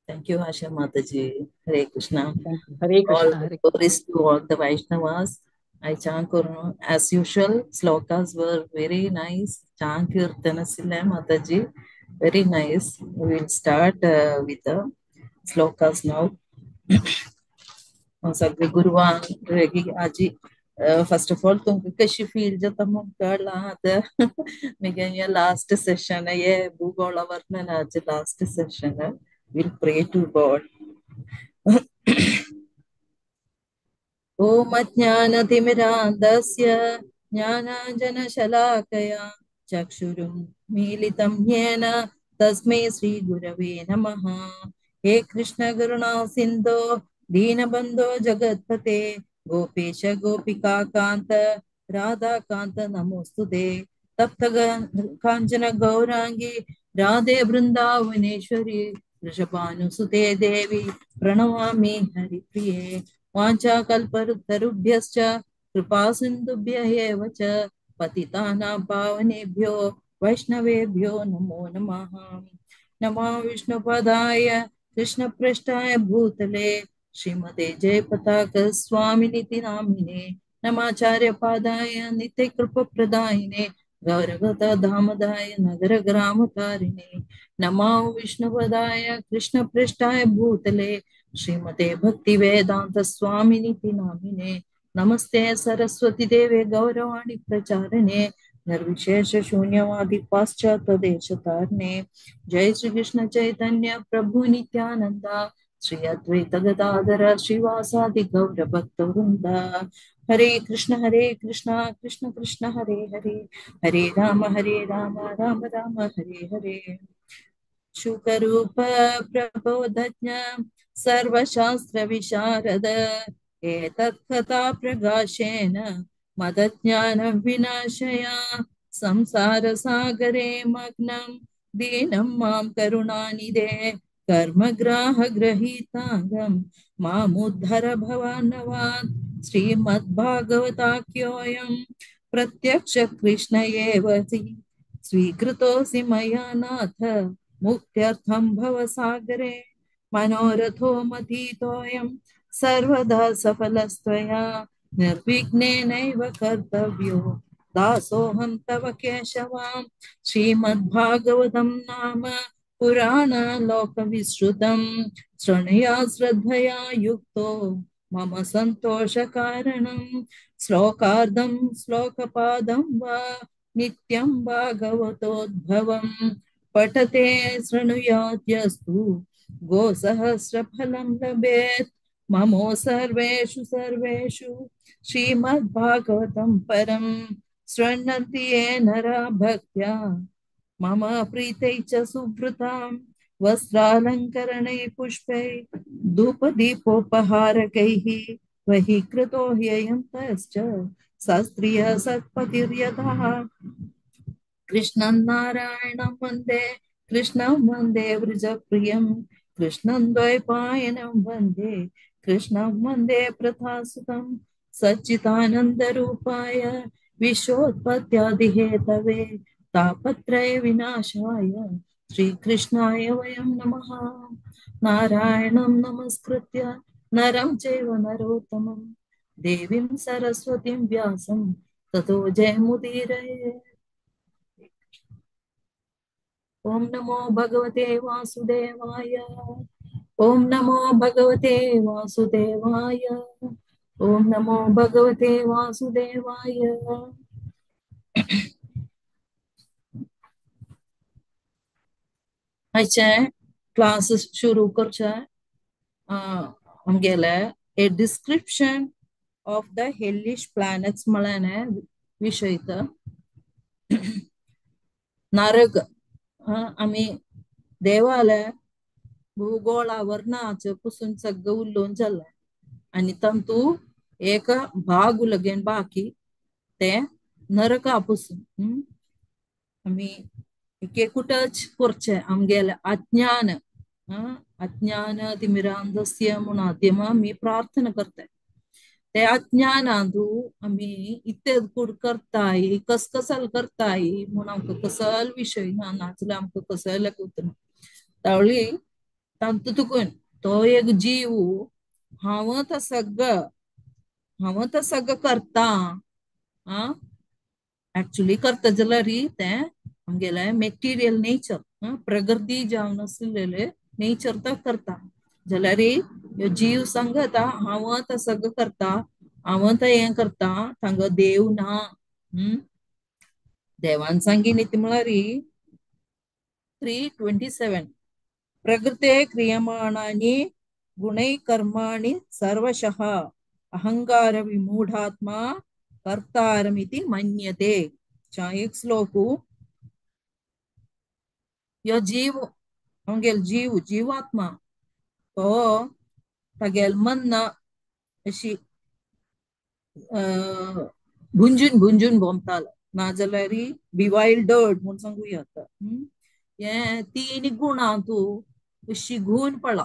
Thank you, Asha Mataji. Hare Krishna. Thank you. Hare All Krishna, the Hare. glories to all the Vaishnavas. I chant Kurno. As usual, slokas were very nice. Chant Kirtana Silla Mataji. Very nice. We will start with the slokas now. सगळे गुरुवान रेगी आजी first of all तुमकां कशी feel जाता मग कळला आतां मगे ये लास्ट सेशन ये भूगोಳ वर्णनाचे लास्ट सेशन विल प्रे टू गॉड ओम अज्ञानतिमिरान्धस्य ज्ञानाञ्जनशलाकया चक्षुरुन्मीलितं येन तस्मै श्रीगुरवे नमः। हे कृष्ण करुणा सिन्धो दीनबन्धो जगत्पते गोपेश गोपिका कान्त राधाकान्त नमोस्तुते। तप्त काञ्चन गौराङ्गी राधे वृन्दावनेश्वरी वृषभानुसुते देवी प्रणमामि हरिप्रिये। वाञ्छाकल्पतरुभ्यश्च कृपा सिन्धुभ्य एव च पतितानां पावनेभ्यो वैष्णवेभ्यो नमो नमः। नमः विष्णुपदाय कृष्णपृष्ठाय भूतले श्रीमते जयपताक स्वामिनिति नामिने नमाचार्यपादाय नित्यकृपप्रदायिने गौरवता धामदाय नगरग्रामकारिणे नमः विष्णुपदाय कृष्णपृष्ठाय भूतले श्रीमते भक्ति वेदांत स्वामिनिति नामिने नमस्ते सरस्वती देवे गौरवाणी प्रचारणे निर्विशेष शून्यवादी पाश्चात्य देश तारणे जय श्री कृष्ण चैतन्य प्रभु नित्यानंद श्री अद्वैत गदाधर श्रीवासादि गौर भक्त वृंदा हरे कृष्ण कृष्ण कृष्ण हरे हरे हरे राम राम राम हरे हरे शुकरूप प्रबोधज्ञ सर्वशास्त्र विशारद एतत् कथा प्रकाशेन मदज्ञान विनाशया संसार सागरे मग्नं दीनं मां करुणानिधे कर्मग्राह गृहीतांगं मामुद्धर भवानवान् श्रीमद्भागवताख्योऽयं प्रत्यक्ष कृष्ण एव स्वीकृतोऽसि मया नाथ मुक्त्यर्थं भवसागरे मनोरथो मथितोऽयं सर्वदा सफलस्त्वया निर्विघ्नेनैव कर्तव्यो दासोऽहं तव केशवां श्रीमद्भागवतं नाम पुराणलोकविश्रुतं शृणुया श्रद्धया युक्तो मम सन्तोषकारणं श्लोकार्धं श्लोकपादं वा नित्यं भागवतोद्भवम् पठते शृणुयाद्यस्तु गोसहस्रफलं लभेत् ममो सर्वेषु श्रीमद्भागवतं परं शृण्वन्ति ये नरा भक्त्या मम प्रीतै च सुभृतां वस्त्रालङ्करणै पुष्पै धूपदीपोपहारकैः वहि कृतो ह्ययं तश्च शास्त्रीय सत्पतिर्यतः कृष्णं नारायणं वन्दे वृजप्रियं कृष्णं द्वैपायनं वन्दे कृष्णं वन्दे प्रथासुतं सच्चिदानन्दरूपाय विश्वोत्पत्त्यादिहेतवे तापत्रय विनाशाय श्रीकृष्णाय वयं नमः। नारायणं नमस्कृत्य नरं चैव नरोत्तमं देवीं सरस्वतीं व्यासं ततो जयमुदीरये। ओम नमो भगवते वासुदेवाय ओम नमो भगवते वासुदेवाय ओम नमो भगवते वासुदेवाय। अच्छा क्लास शुरू करचे आमगेले a description of the hellish planets म्हळ्याने विषय नरक आम्ही देवालय भूगोळावर नाच पुसून सगळं उल्लोन जाल्ले आणि तंतू एक भाग उलगेन बाकी ते नरका पुसून आम्ही एकूटच करचे आमगेले अज्ञान अज्ञान तिमिरांधस्य म्हणून आद्यम आम्ही प्रार्थना करते ते अज्ञानांतू आम्ही इतले कूड करताय कसकसल करताय म्हणून आमकां कसल विषय ना नाचल्यार आमकां कसल उतना तावळी तुकून तो एक जीव हांव त सगळं करता आ ऍक्च्युली करता जाल्यार तें आमगेले मेटेरियल नेचर प्रकृती जावन आसलेले नेचर तो करता जाल्यार ह्यो जीव सांगता हांव त सगळं करता हांव त हें करता तांगा देव ना देवान सांगिन म्हळ्यार 3:27 प्रकृते क्रियमाणानि गुणै कर्माणि सर्वशः अहंकार विमूढात्मा कर्तारमिति मन्यते एक श्लोकू यो जीव आमगेल जीवात्मा तो तागेल मन अशी भुंजून भुंजून भोंवतालो नाजाल्यार बिवाइल्डर्ड म्हूण सांगू येता हे तीन गुणां तूं अशी घुवन पडला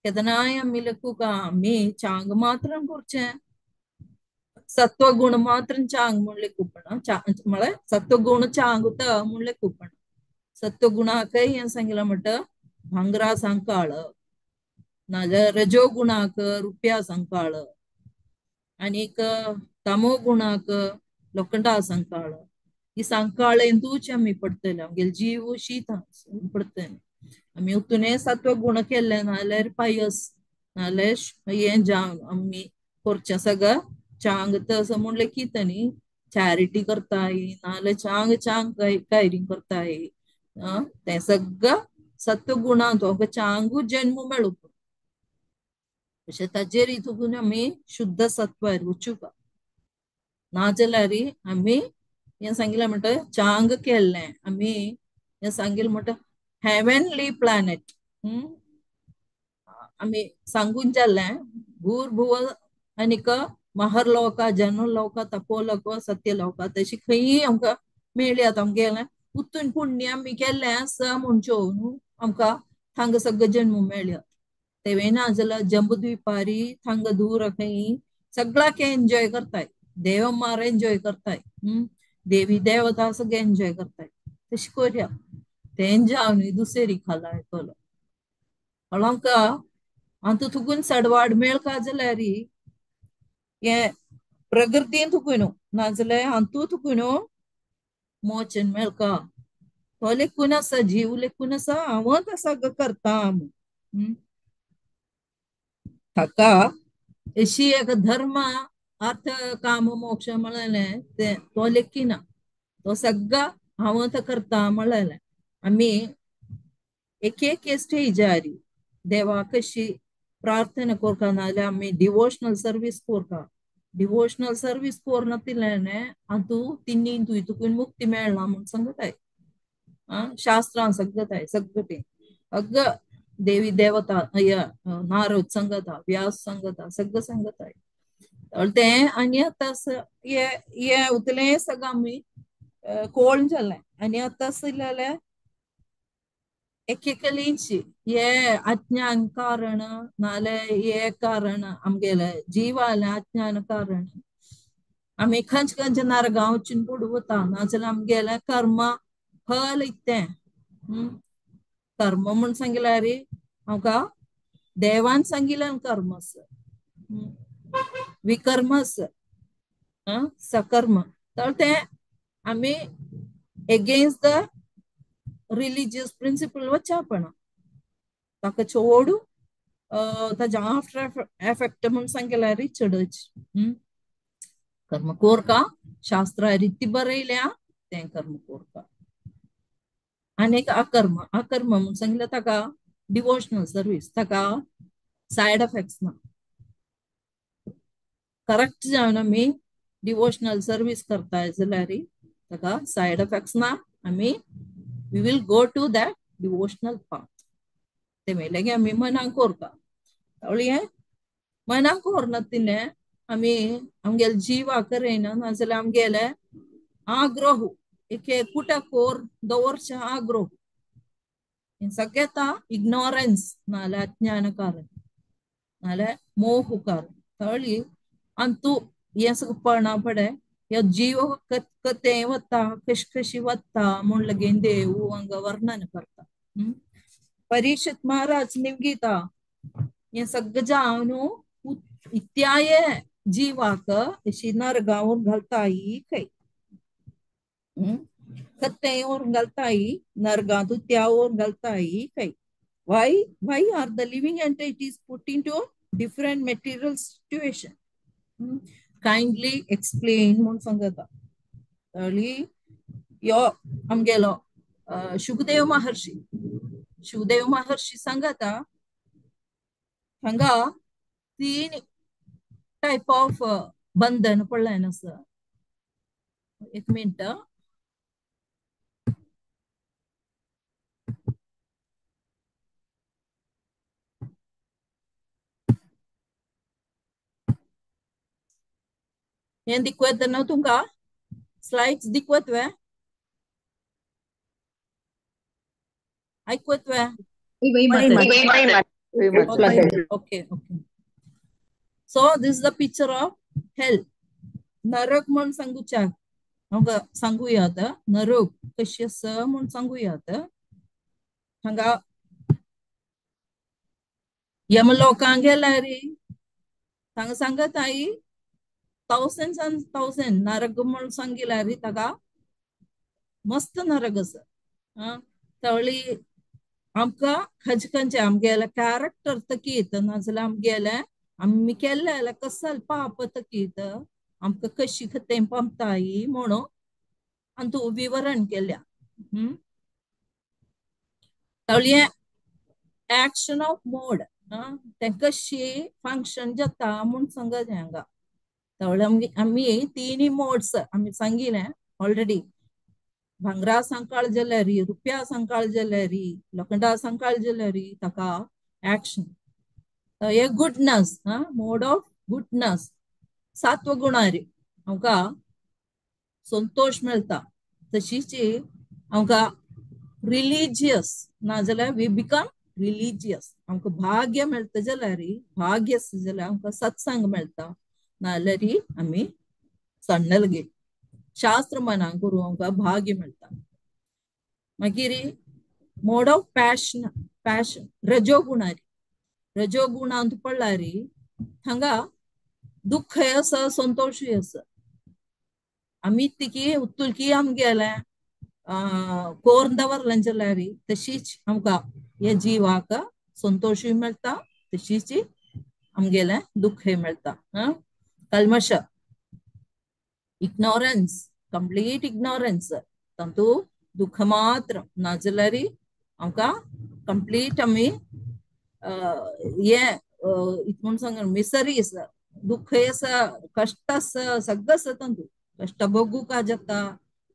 केदनाय आमी लेकूका आमी चांग मात्र करचें सत्वगुण मात्र चांग म्हणले खूपण म्हळ्यार सत्वगुण चांग म्हणले खूपण सत्वगुणाकय हें सांगितलं म्हणटा भांगरा सांकाळ नाजाल्यार रजोगुणाक रुपया सांकाळ आनीक तमो गुणाक लोखंडा सांकाळ ही सांकाळ तूच आमी पडतले आमगेले जीव शीत पडतले आमी उतुने सत्व गुण केले नाल्यार पायस नाल्यार हें जावन आमी करचें सगळं चांग तसं म्हणलें कित न्ही चॅरिटी करताय नाल्यार चांग चांग कायरी करताय तें सगळं सत्व गुणां तो चांगूच जन्म मेळूं अशें ताजेर हितून आमी शुद्ध सत्वार वचूका नाजाल्यार आमी हें सांगिल्लें म्हणटा चांग केल्लें आमी हें सांगिल्लें म्हणटा हेवनली प्लॅनेट आमी सांगून जाल्लें भूर्भुव आनीक महरलोक जनलोक तपोलोक सत्यलोक तशी खंयी आमकां मेळ्ळ्यात आमगेलें उतून पुण्य आमी केल्लें आसा म्हणच्यो न्हू आमकां थांग सगळं जन्म मेळ्ळ्या तेवे ना जाल्यार जंबुद्वीपारी थांग दूर खंयी सगळ्याक एन्जॉय करताय देव मार एन्जॉय करताय देवी देवता सगळे एन्जॉय करताय तशी करया तें जावन दुसरी खाला येतलो आमकां आमकां तुकून सडवाड मेळका जाल्यार हे प्रकृतीन तुकून नाजाल्यार हातू तुकून मोचन मेळका तो लेकून आसा जीव लेकून आसा हांव सगळं करता ताका अशी एक धर्म अर्थ काम मोक्ष म्हळेलें ते तो लेखीना तो सगळं हांव तो करता म्हळेलें आमी एक स्टेजार देवा कशी प्रार्थना करता नाल्यार आमी डिवोशनल सर्वीस करता डिवोशनल सर्वीस कोरनातिल्ल्याने हातू तिन्नी तुकून मुक्ती मेळना म्हूण सांगताय शास्त्रां सांगताय सगळं ते सगळं देवी देवता नारद सांगता व्यास सांगता सगळं सांगताय तें आनी आतां हे उतलें सगळं आमी कोळण जालें आनी आतां जाल्यार एकेकलींची हे अज्ञान कारण नाल्यार हे कारण आमगेले जीवाले अज्ञान कारण आमी खंयचे खंयचे नरगां वचून बुडवता नाजाल्यार आमगेले कर्म फल इत्तें कर्म म्हूण सांगिल्यार आमकां देवान सांगिल्लें कर्म विकर्म सकर्म तर तें आमी एगेन्स्ट द रिलीजियस प्रिंसिपल वच्चा पण ताका चोडू ताजे आफ्टर एफेक्ट म्हूण सांगिल्यार चडच कर्म कोरका शास्त्रा रिती बरयल्या तें कर्म कोरका आनीक अकर्म म्हूण सांगिल्लें ताका डिवोशनल सर्वीस ताका सायड इफेक्ट्स ना करेक्ट जावन आमी डिवोशनल सर्वीस करताय जाल्यार ताका सायड इफेक्ट्स ना आमी we will go to that devotional path ते मेलें आमी मनां कोरता मनां कोरना तिने आमी आमगेले जिवा करेना नाजाल्यार आमगेले आग्रह एक कुटा कोर दवरचे आग्रह सगळेता इग्नोरन्स नाल्यार अज्ञान कारण नाल्यार मोह कारण तळी अंतू हे सगळं पळना पडे या जीव कते वता कशी कशी वता म्हूण लगेन देव हांगा वर्णन करता परीक्षित महाराज निमगीता ये सगळं आवनु इत्याय जीवाक शिनर गावून घालताई काही खत्तेवर घालताई नरगातू त्यावर घालताई काही why are the living entities put into different material situation? Kindly explain म्हणून सांगता तळी यो आमगेलो शुकदेव महर्षी सांगता हांगा 3 टाइप ऑफ बंधन पडलाय असं एक मिनिट हे दिखवत ना तुमका स्लाइड्स दिखवतवे ऐकवतवे okay so this is the picture of hell नरक म्हणून सांगूच्या हांगा सांगूयात नरक कशी आसा म्हणून सांगूयात हांगा यमलोकांक गेल्यार हांगा सांगत आई thousands and thousands नरक म्हणून सांगिल्यार ताका मस्त नरक आसा तळी आमकां खंयचे खंयचे आमगेले कॅरेक्टर तकीत नाजाल्यार आमगेले आमी केल्ले कसल पाप तकीत आमकां कशी खतें पंपताई म्हणून हातूं विवरण केल्या तळी एक्शन ऑफ मोड ते कशी फंक्शन जाता म्हणून सांगत हांगा तळी आमी 3 मोड्स आमी सांगिल्लें ऑलरेडी भांगरा सांकाळ जाल्यार रुपया सांकाळ जाल्यार लोखंडा सांकाळ जाल्यार ताका एक्शन हे गुडनेस मोड ऑफ गुडनेस सात्व गुणारी आमकां संतोष मेळटा तशीच आमकां रिलिजियस नाजाल्यार वी बिकम रिलिजियस आमकां भाग्य मेळटा जाल्यार भाग्य आसा जाल्यार आमकां सत्संग मेळटा नाल्यार आमी सण्णलगे शास्त्र मनाक करून आमकां भाग्य मेळटा मागीर मोड ऑफ पॅशन रजोगुणांत पडल्यार हांगा दुःखय आसा संतोषूय आसा आमी तिकी उत्तुलकी आमगेले कोरून दवरलें जाल्यार तशीच आमकां हे जिवाक संतोषूय मेळटा तशीच आमगेले दुःखय मेळटा कल्मश ignorance complete ignorance तांतू दुःख मात्र नाजाल्यार आमकां कंप्लीट आमी हे म्हूण सांग मिसरी आसा दुःख आसा कष्ट आसा सगळं आसा तांतू कष्ट भोगूक जाता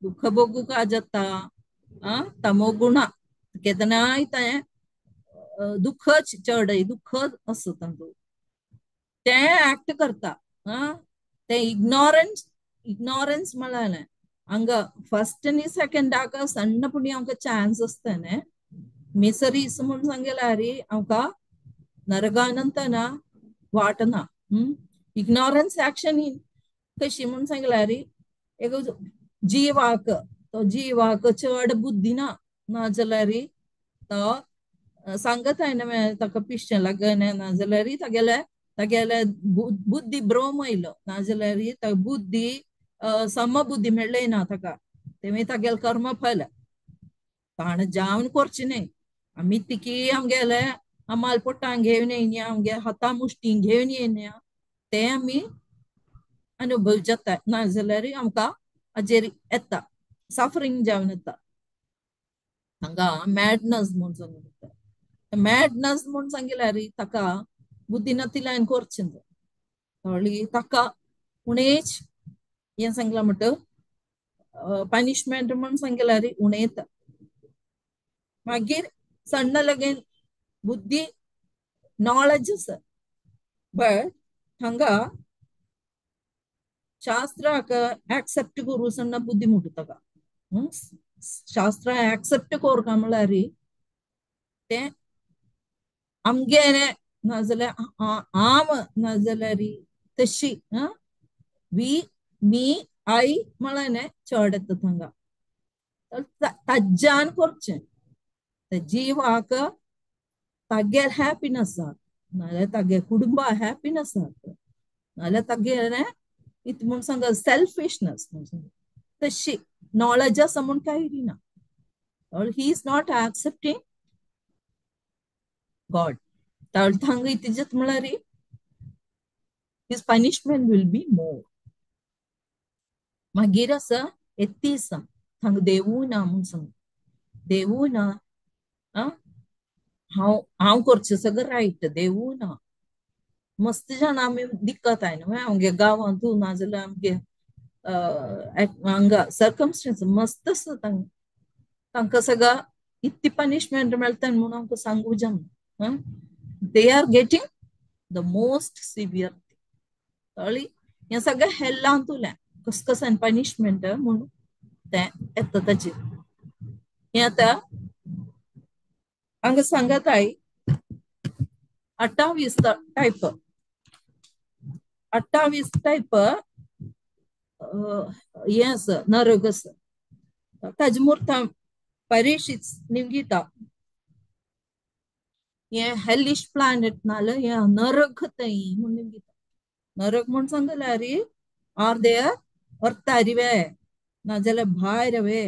दुःख भोगूक जाता तमोगुण केदनाय तें दुःख चड दुःख आसा तांतू ते एक्ट करता ते इग्नोरन्स म्हळ्यार हांगा फर्स्ट आनी सेकंडाक सण्णपुणी आमकां चान्स आसता न्ही मिसरीस म्हणून सांगल्यार आमकां नरकानंतना वाटना इग्नोरन्स एक्शन कशी म्हणून सांगल्यार एक जिवाक तो जिवाक चड बुद्धी ना नाजाल्यार तो सांगत हांवें ताका पिश्चें लागन नाजाल्यार तागेले बुद्धी भ्रम येयलो नाजाल्यार बुद्धी समबुद्धी मेळ्ळी ना ताका तेमी तागेले कर्म फल ताण जावन करचें न्ही आमी तिकी आमगेले आमाल पोटांक घेवन येयना आमगे हातां मुश्टींक घेवन येयना ते आमी अनुभव जाता नाजाल्यार आमकां हाजेर येता सफरींग जावन येता हांगा मॅडनस म्हणून सांगता मॅडनस म्हणून सांगल्यार ताका बुद्धीनातिल्यान करचें तळी ताका उणेच हें सांगलां म्हणटा पनिशमेंट म्हणून सांगल्यार उणेता मागीर सण्ण लगेन बुद्धी नॉलेज आसा बट हांगा शास्त्राक एक्सेप्ट करूं सण्ण बुद्धी म्हणटा ताका शास्त्र एक्सेप्ट करता म्हळ्यार ते आमगेले नाजाल्यार आम नाजाल्यार तशी वी मी आई म्हळ्यार चड येता हांगा तज्जान करचें जिवाक तागेर हॅपीनेस जात नाल्यार तागे कुटुंबा हॅपीनेस जात नाल्यार तागेले इत म्हूण सांग सेल्फिशनेस तशी नॉलेज आसा म्हूण काय ना he is not accepting God तांग इतिजत म्हळ्यार his punishment will be more मागीर आसा एत्तीस थंग देवू ना म्हूण सांग देवू ना हांव हांव करचें सगळं रायट देवू ना मस्त जाण आमी दिक्कत आय न्हू आमगे गांवांतू नाजाल्यार आमगे हांगा सर्कमस्टन्स मस्त आसा तांकां सगळं इतली पनिशमेंट मेळटा म्हणून आमकां सांगू जमना they are getting the most severe कळ्ळी हें सगळें हेल्लांत उरलें कस कसन पनिशमेंट म्हणून तें येता ताचेर हें आतां हांगा सांगताय 28 टायप 28 टायप हें आसा नरक आसा ताजे मुर्तां परेशीत निमगीता हें हेलिश प्लॅनेट नाल्यार हें नरक थंय म्हूण निमगीता नरक म्हूण सांगल्यार आर देर अर्तारिवे नाजाल्यार भायर वे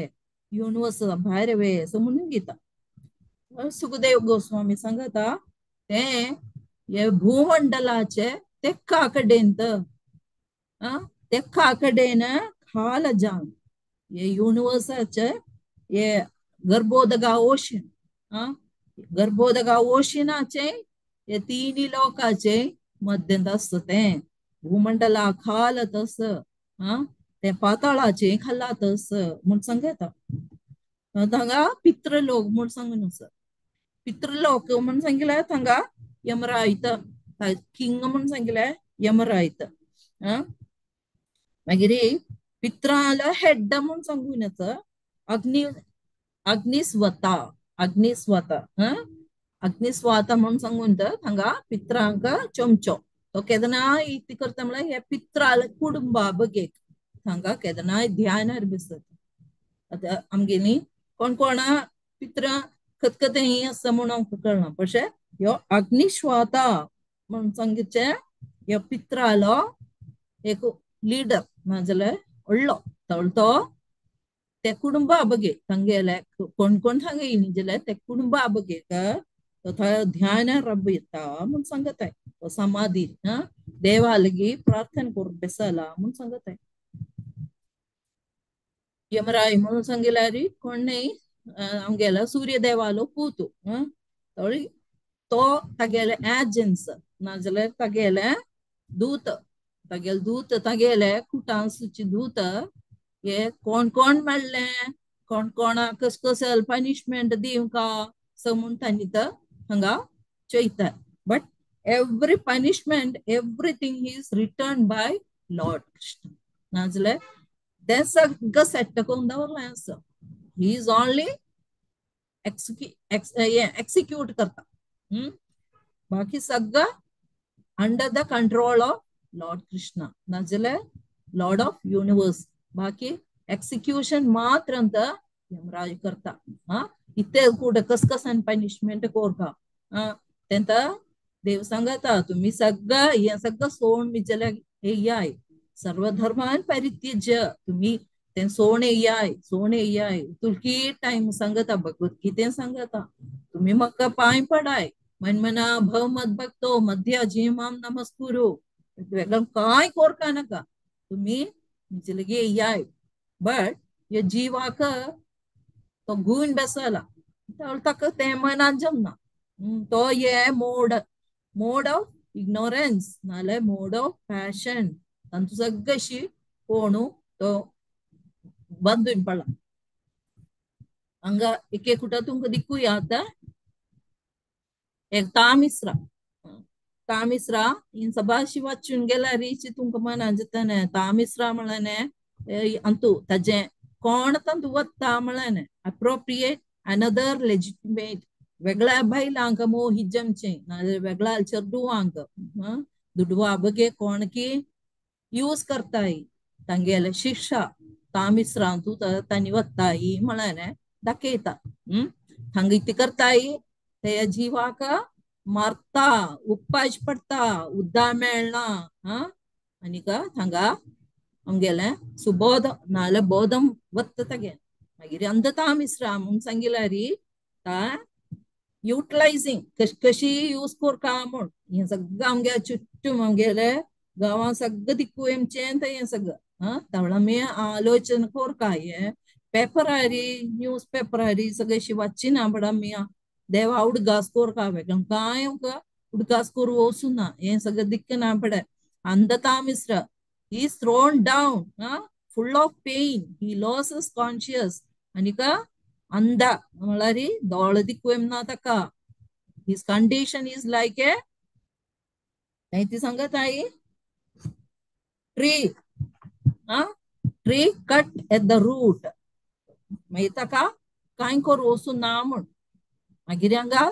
युनिवर्स भायर वे असो म्हूण निमगीता सुखदेव गोस्वामी सांगता तें हे भूमंडलाचे तेक्का कडेन तेक्का कडेन खाल जावन ये यूनिवर्साचे ये गर्भोदगा ओशन गर्भोदगा ओशनाचे ये तिनी लोकाचे मध्यंत आसता तें भूमंडला खाल तस ते पाताळाचे खाला तस म्हूण सांगता थंगा पितृलोक म्हूण सांगून आसा पितृलोक म्हूण सांगिल्यार थंगा यमरायत किंग म्हूण सांगिल्यार यमरायत मागीर पित्राला हेड म्हूण सांगून येता अग्निस्वता अग्निस्वाता म्हूण सांगून थंगा पित्रांक चमचो तो केदनाय इतली करता म्हळ्यार हे पित्राल कुटुंबा बगेक थंगा केदनाय ध्यानार बसता आतां आमगेली कोण कोणा पित्रां खतखतें ही आसा म्हूण आमकां कळना पशे ह्यो अग्निश्वाता म्हूण सांगचे ह्यो पित्रालो एक लीडर नाजाल्यार व्हडलो तो ते कुटुंबा बगे थंगेले कोण कोण थंगा येयली जाल्यार ते कुटुंबा बगेक तो थंय ध्यान रबयता म्हूण सांगताय तो समाधी देवा लागीं प्रार्थना करून बेसला म्हूण सांगताय यमराय म्हणून सांगिल्यार कोण न्ही आमगेलो सूर्य देवालो पूत तो तागेले एजन्स नाजाल्यार तागेले दूत तागेले कुटांसूचे दूत हे कोण कोण मेळ्ळे कोण कोणाक कस कसल पनिशमेंट दिवका म्हूण तांणी हांगा चयता but every punishment everything is return by lord Krishna नाजाल्यार ते सगळं सेट करून दवरलें आसा ही इज ओनली एक्सिक्यूट करता बाकी सगळं under the control of Lord Krishna नाजाल्यार लॉर्ड ऑफ युनिवर्स बाकी एक्सिक्यूशन मात्र यमराज करता इतले कुठे कस कसन पनिशमेंट कोरता तेंत देव सांगता तुम्ही सगळं हे सगळं सोडून बी जाल्यार येयाय सर्व धर्मान परित्यज्य तुम्ही ते सोडून येयाय तुलकी टाइम सांगता भगवद्गीतेन सांगता तुम्ही म्हाका पांय पडाय मना भव मत भक्तो मध्य जीमाम नमस्कुरु वेगळं काय कोरका नाका तुम्ही लगे येयाय बट हे जीवाक तो गुण बेसला ताका ते मनात जमना तो ये मोड ऑफ इग्नोरन्स नाल्यार मोड ऑफ पॅशन तांचो सगळीं कोणू तो बंदून पडला हांगा एक कुठं तुमकां दिकूया आतां एक तामिस्रा इन सभाशी वाचून गेल्यार रिच तुमकां मना जाता तामिस्रा म्हळ्यार अंतू ताजें कोण तांतू वता म्हळ्यार अप्रोप्रिएट अनदर लेजिटिमेट वेगळ्या बायलांक मोही जमचें नाजाल्यार वेगळ्या चेडवांक दुडवा बगे कोण की यूज करताय तांगेले शिक्षा तामिस्रांतू तांणी वताय म्हळ्यार दाखयता हांगा इतली करताय त्या जीवाक मारता उपाश पडता उद्दा मेळना आनीक हांगा आमगेलें सुबोध नाल्यार बोधम वत्ता तेगे मागीर अंधता मिश्रा म्हूण सांगिल्यार युटिलायझिंग कशी यूज करता म्हूण हें सगळं आमगे चुट्टूम आमगेले गांवां सगळं दिक्कू हेंचें हें सगळं तवळा मी आलोचना करता हें पेपरारी न्यूज पेपरारी सगळे शिवाची ना बडा मी देवा उडगास करता वेगळं कांय उडगास करू वचूना हें सगळं दिक्क ना पडे अंधता मिश्र he is thrown down full of pain he loses conscious आनीक अंधा म्हळ्यार दोळ दिक्कू ना ताका his condition is like a ती सांगत आई tree tree cut at the root मागीर ताका कांय करू वचूं ना म्हूण मागीर हांगा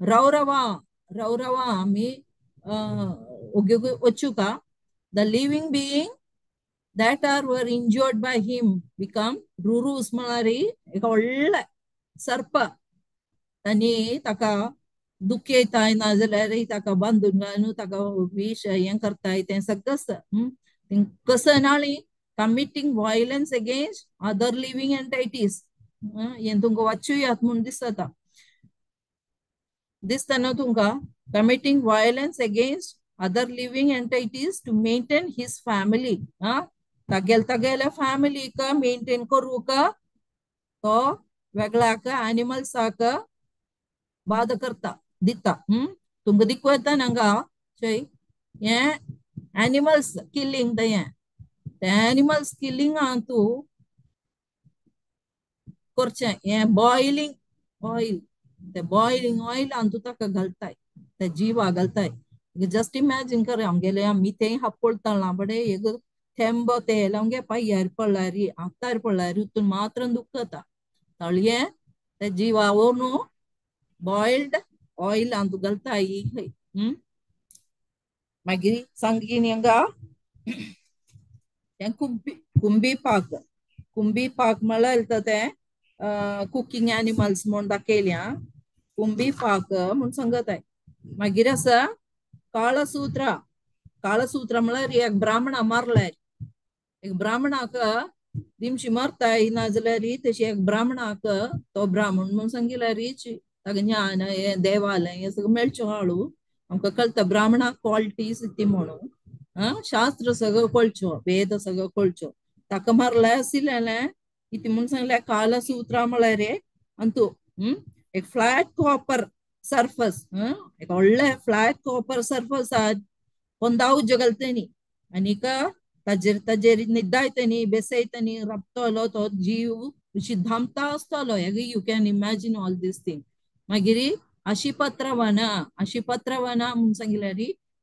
रवरवा आमी ओग्यो वचूं का the living being that were injured by him become rurus म्हळ्यार एक व्हडले सर्प तांणी ताका दुखयताय नाजाल्यार ताका बांदून घालून ताका विश हें करताय तें सगळं कसनाळी committing violence against other living entities हें तुमकां वाचूयात म्हूण दिसता न्हू तुमकां committing violence against other living entities to maintain his family तागेल्या फॅमिलीक मेंटेन करूक तो वेगळाक एनिमल्साक बाध करता दिता तुमकां दिकू येता हांगा हें एनिमल्स किल्लिंग तें एनिमल्स किल्लिंग तूं करचें हें बॉयलिंग ऑयल ते बॉयलिंग ऑयल तूं ताका घालताय ते जीवा घालताय जस्ट इमॅजिन कर आमगेले मिथेन हापळता बडे एक थेंब तेल आमगे पय्यार पडल्यारी आतार पडल्यारी हितून मात्र दुखता तळये ते जीवावर न्हू बॉइल्ड ऑयल तूं घालताय मागीर सांगीन हांगा कुंभी पाक म्हळ्यार तें कुकिंग एनिमल्स म्हूण दाखयल्या कुंभी पाक म्हूण सांगताय मागीर आसा काळसूत्र म्हळ्यार एक ब्राह्मणा मारल्यार एक ब्राह्मणाक दिमशी मारताय नाजाल्यार तशी एक ब्राह्मणाक तो ब्राह्मण म्हूण सांगिल्यार ताका ज्ञान हें देवालय हें सगळं मेळचें हाळू आमकां कळटा ब्राह्मणाक क्वॉलिटीज ती म्हणून शास्त्र सगळं कळचो वेद सगळं कळचो ताका मारल्यार आशिल्लें कितें म्हूण सांगल्यार कालसूत्र म्हळ्यार अंतू एक फ्लॅट कॉपर सर्फस एक व्हडले फ्लॅट कॉपर सर्फस पोंदा उज्जो घालतनी आनीक ताजेर न्हिदायतनी बेसयतनी रबतलो तो जीव अशी धामता आसतलो you can imagine all these thing मागीर अशिपत्रवना म्हूण सांगिल्यार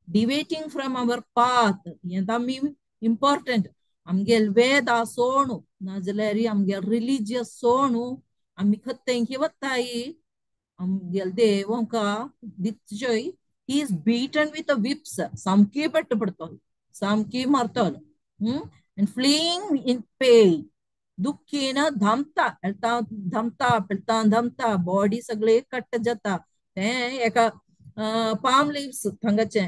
डिवेटिंग फ्रॉम अवर पाथ हें आमी इम्पॉर्टंट आमगेल वेद आसोणू नाजाल्यार आमगे रिलिजियस सोणू आमी खत्तेंकी वत्ताय आमगेल देव आमकां दितचोय he is beaten with whips सामकी पेट्ट पडतलो सामकी मारतलो and fleeing in pain दुःखीन धमता बॉडी सगळे कट्ट जाता तें एका पाम लिव्स थंगाचे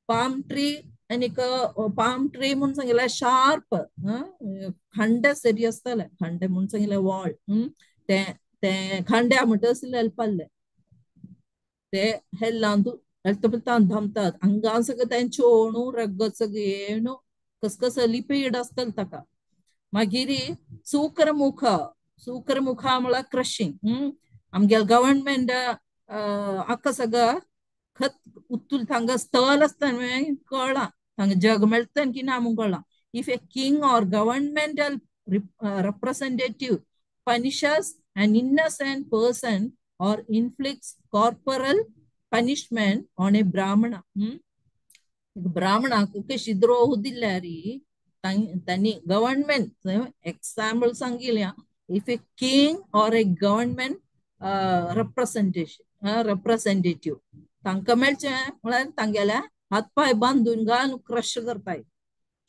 पाम ट्री आनीक पाम ट्री म्हूण सांगिल्यार शार्प खांडे सरी आसतले खांडे म्हूण सांगिल्यार वॉल ते खांड्या म्हणटा आसले पाल्ले ते हेल्लां धमतात हांगा सगळं तें चोवणू रगत सगळे कस लिपीड आसतले ताका मागीर सुक्रमुखा म्हळ्यार क्रशिंग आमगे गव्हर्नमेंट आख्खा सगळं खत उत्तूल हांगा स्थल आसता कळना हांगा जग मेळटा की ना म्हूण कळना if a king or governmental representative punishes an innocent person or inflicts corporal punishment on a brahmana ब्राह्मणाक कशी द्रोह दिल्यार तांणी गव्हर्नमेंट एक्झाम्पल सांगिल्या if a king or a government representative तांकां मेळचें म्हळ्यार तांगेल्या हात पाय बांदून घालून क्रश करताय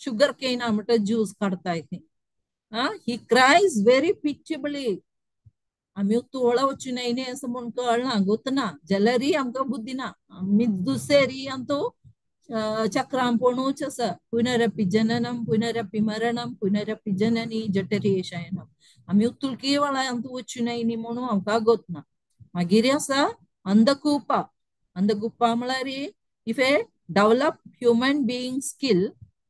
शुगर केन म्हणटा ज्यूस काडताय ही क्रायज व्हेरी पिचबली आम्ही तुळा वचू नाही असं म्हणून कळना गोतना जलरी आमका बुद्धीना आम्ही दुसेरी अंतो चक्राम पोणूच असं पुनरपि जननम पुनरपि मरणम पुनरपि जननी जठरी शयनम आम्ही तुळकी वळा अंतू वचू नाही म्हणून आमका गोतना मागीर असा अंधकूपा अंधकूपा म्हळ्यार if A develop human being skill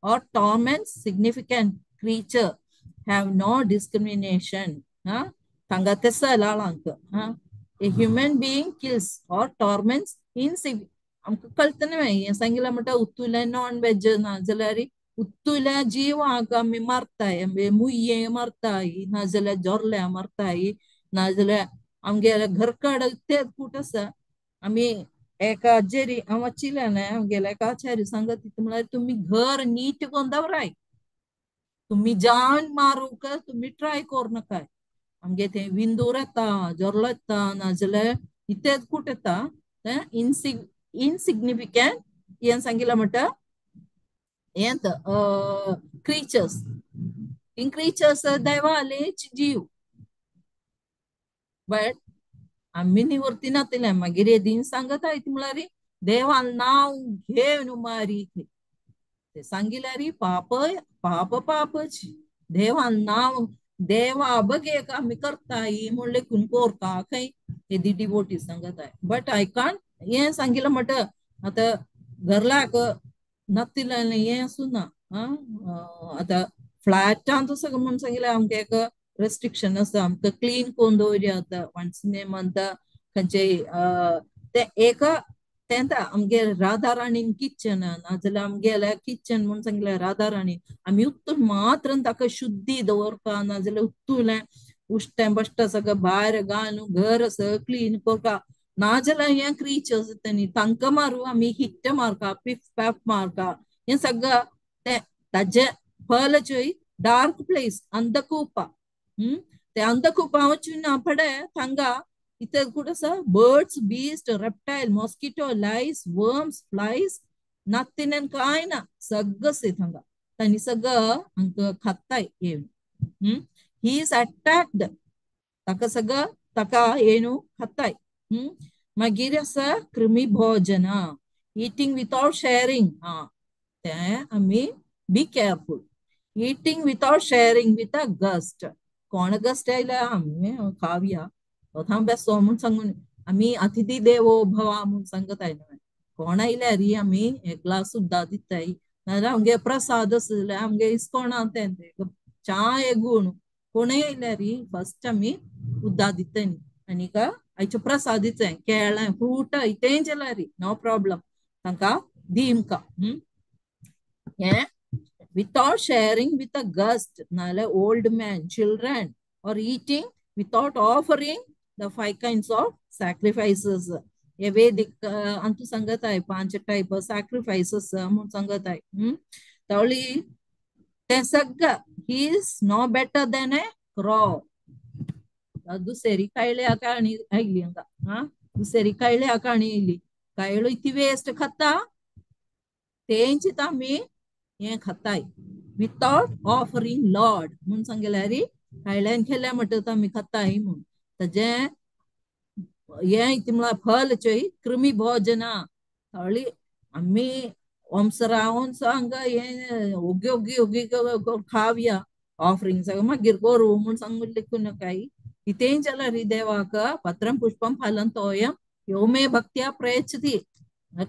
or torment significant creature have no discrimination. Huh? A human being kills or torments insignificant. आमकां कळतना हें सांगितलं म्हणटा उत्तुल्या नॉन वेज ना जाल्यार उत्तुल्या जीव हाका आमी मारताय आमी मुय्ये मारताय नाजाल्यार जोरल्या मारताय नाजाल्यार आमगे घरकाड तेच कूट आसा आमी एका जेरी हांव वाचिल्या न्हय आमगेल्या एका आचार्य सांगत म्हळ्यार तुम्ही घर नीट करून दवराय तुम्ही जान मारूंक तुम्ही ट्राय करू नकाय आमगे ते विंदूर येता जोरलो येता नाजाल्यार इतेच कूट येता इनसिग्निफिकंट हें सांगितलं म्हणटा हें क्रिचर्स इन क्रिचर्स दैवालेच जीव बट आम्ही निवर्ती नातिल्या मागीर येदीन सांगत आयत म्हळ्यार देवान नाव घे न्हू मारी ते सांगिल्यार पाप पाप पापच देवान नाव देवा बगे आम्ही करताय म्हण लेखून कोरता खंय येदी डिवोटी सांगत आहे बट आय कांट हें सांगितलं म्हणट आतां घरलाक नातिल्या हें आसूं ना आतां फ्लॅटांत सगळं म्हणून सांगितलं आमगे एक रेस्ट्रिक्शन आसा आमकां क्लीन करून दवरया वन्स इन ए मंथ खंयचे ते एक तेंता आमगे राधा राणीन किचन नाजाल्यार आमगेल्या किचन म्हणून सांगितलें राधा राणी आमी उत्तून मात्र ताका शुद्धी दवरपा नाजाल्यार उत्तुलें उश्टें बश्टें सगळें भायर घालून घर सगळें क्लीन करपा नाजाल्यार हें क्रिचर्स तेनी तांकां मारू आमी हिट्ट मारका पिफ पॅफ मारका हें सगळं ते ताजे फल चोय डार्क प्लेस अंधकूपा ते अंधकूपा वचून पडे थांगा इथे कुठं असं birds beast reptile mosquito lice worms flies नातीन काय ना सगळं से थांगा त्यांनी सगळं अंक खाताय येऊन ही इज अटॅक्ड ताका सगळं ताका येणू खाताय मागीर असं कृमी भोजन इटिंग विथआउट शेअरिंग ते आम्ही be careful eating without sharing with a guest कोण गस्ट आयला आम्ही खावया थांब बेसो म्हूण सांगून आमी अतिथी देवो भवा म्हूण सांगत आयला कोण आयल्यार आमी एक ग्लास सुद्दां दिताय नाजाल्यार आमगे प्रसाद आसा जाल्यार आमगे इस्कोणां तें च्या एक गूण कोणय आयल्यार फर्स्ट आमी उद्दां दिताय आनीक आयचे प्रसाद दिताय केळें फ्रूट इतेंय जाल्यार नो प्रॉब्लम तांकां दी आमकां हें without sharing with a guest, nale old man, children, or eating without offering the 5 kinds of sacrifices. ये वेदिक अंतु संगत आहे 5 टाइप sacrifices म्हणून सांगत आहे तवळी ते सगळं he is no better than a crow. दुसरी कायल्या काणी आयली हांगा दुसरी कायल्या काणी आयली कायलो इतली वेस्ट खाता तेंची आमी हें खाताय विथआउट ऑफरिंग लॉर्ड म्हणून सांगल्यार कायल्यान केल्या म्हणटा आमी खाताय म्हणून ताजे हें इतलें म्हळ्यार फल चोय कृमी भोजना थळी आमी ओम्स रावन सांग हें ओगी ओगी ओगी खावया ऑफरिंग सगळं मागीर करू म्हूण सांगून लेखून काय इतेंय जाल्यार देवाक पत्रं पुष्पं फलं तोयं यो मे भक्त्या प्रयच्छति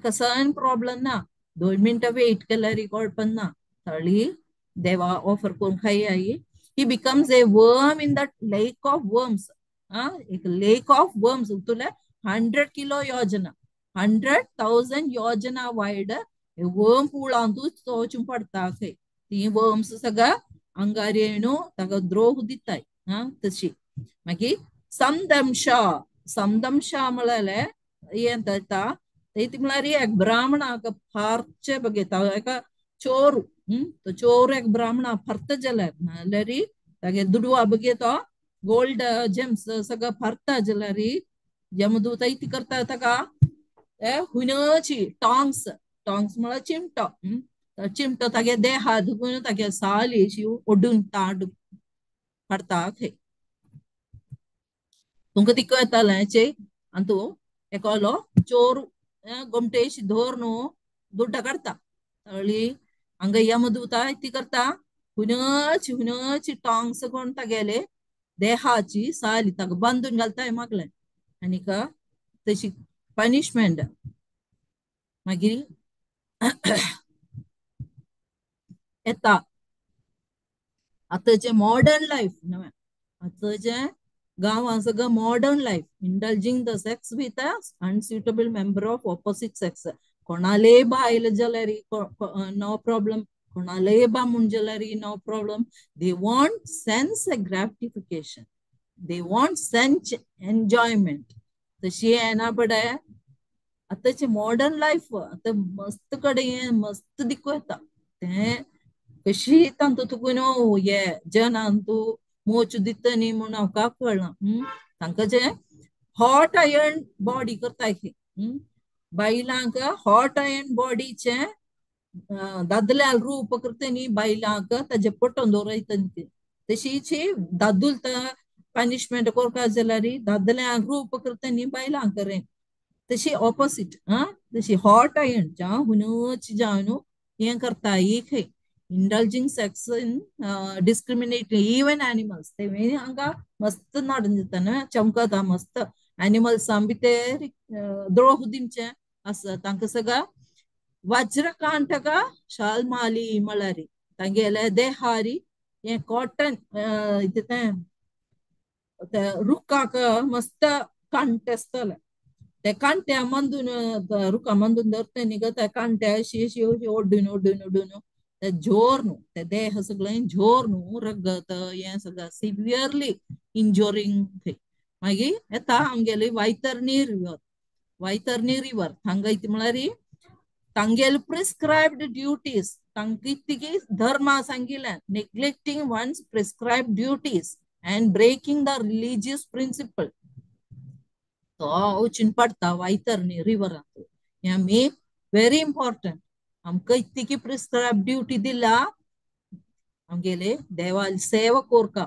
कसायन प्रॉब्लेम ना 2 मिनटं वेट केल्यार कळपना थळी देवा ऑफर करून खाई ही becomes a worm in that lake of worms एक लेक ऑफ वर्म्स तुला 100 किलो योजना 100,000 योजना वायड वर्म पुळांतूच चोवचें पडटा खंय ती वर्म्स सगळं आंगार येणू ताका द्रोह दिताय तशी मागीर समदंशा म्हळ्यार हें जाता ते म्हळ्यार एक ब्राह्मणाक फारचे बगयता एका चोर तो चोर एक ब्राह्मणा फर्त जाल्यार नाल्यार तागे दुडवा बगे तो गोल्ड जेम्स सगळं फरता जाल्यार यमदूत इति करता ताका हुनची टॉंग्स टॉंग्स म्हळ्यार चिमटो चिमटो तागे देहा धुकून तागे साल अशी ओडून ताड पडता खंय तुमका तिको येतालें अंतू एकोलो चोरू गोमटेशी धोर न्हू दुड्ड काडता तळी हंगा यमदूता ती करता हुनची टांग्स कोण तागेले देहाची साली ताका बांधून घालताय मागले आनीक तशी पनिशमेंट मागीर येता आतांचे मॉडर्न लाईफ न्हय आतांचे गांवां सगळं modern life indulging the sex with a unsuitable member of opposite sex कोणाले बायल जाल्यार नो प्रॉब्लम कोणाले बा म्हूण जाल्यार no problem they want sense gratification they want sense enjoyment तशी येना पडे आतांचे मॉडर्न लाईफ आता मस्त कडे मस्त दिकू येता ते कशी तांतू तुकून ये जनांतू मोच दितनी म्हूण हांव कळना तांकां जे हॉट आयर्न बॉडी करता बायलांक हॉट आयर्न बॉडीचे दादल्याल रूप करतनी बायलांक ताजे पटोवन दवरयतनी तशीची दादूल पनिशमेंट करपा जाल्यार दादल्यांक रूप करतनी बायलांक करें तशी ऑपोजिट तशी हॉट आयर्न जावं हुनच जावन हें करता एक indulging sex in discriminate even animals ते हांगा मस्त नाडून दिता न्हय चमकता मस्त एनिमल्सां भितर द्रोह दिवचे आसा तांकां सगळा वज्रकांटक शाल्माली म्हळ्यार तांगेले देहारी हे कॉटन रुखाक मस्त कांटे आसतले ते कांट्या मंदून रुखा मंदून धरते न्ही ग त्या कांट्या अशी ओड्डून ओड्डून ओड्डून ते झोर न्हू ते देह सगळें झोर न्हू रगत हें सगळं सिवियरली इंजोरिंग थंय मागीर येता आमगेली वैतरणी रिवर हांगा इतले म्हळ्यार तांगेले प्रिस्क्रायब्ड ड्युटीज तांकां इतकी धर्मा सांगिल्लें neglecting one's prescribed duties and breaking the religious principle तो वचून पडता वैतरणी रिवरांत हें आमी व्हेरी इम्पॉर्टंट आमकां इतकी प्रिस्क्रायब ड्युटी दिला आमगेले देवाली सेवा कोरका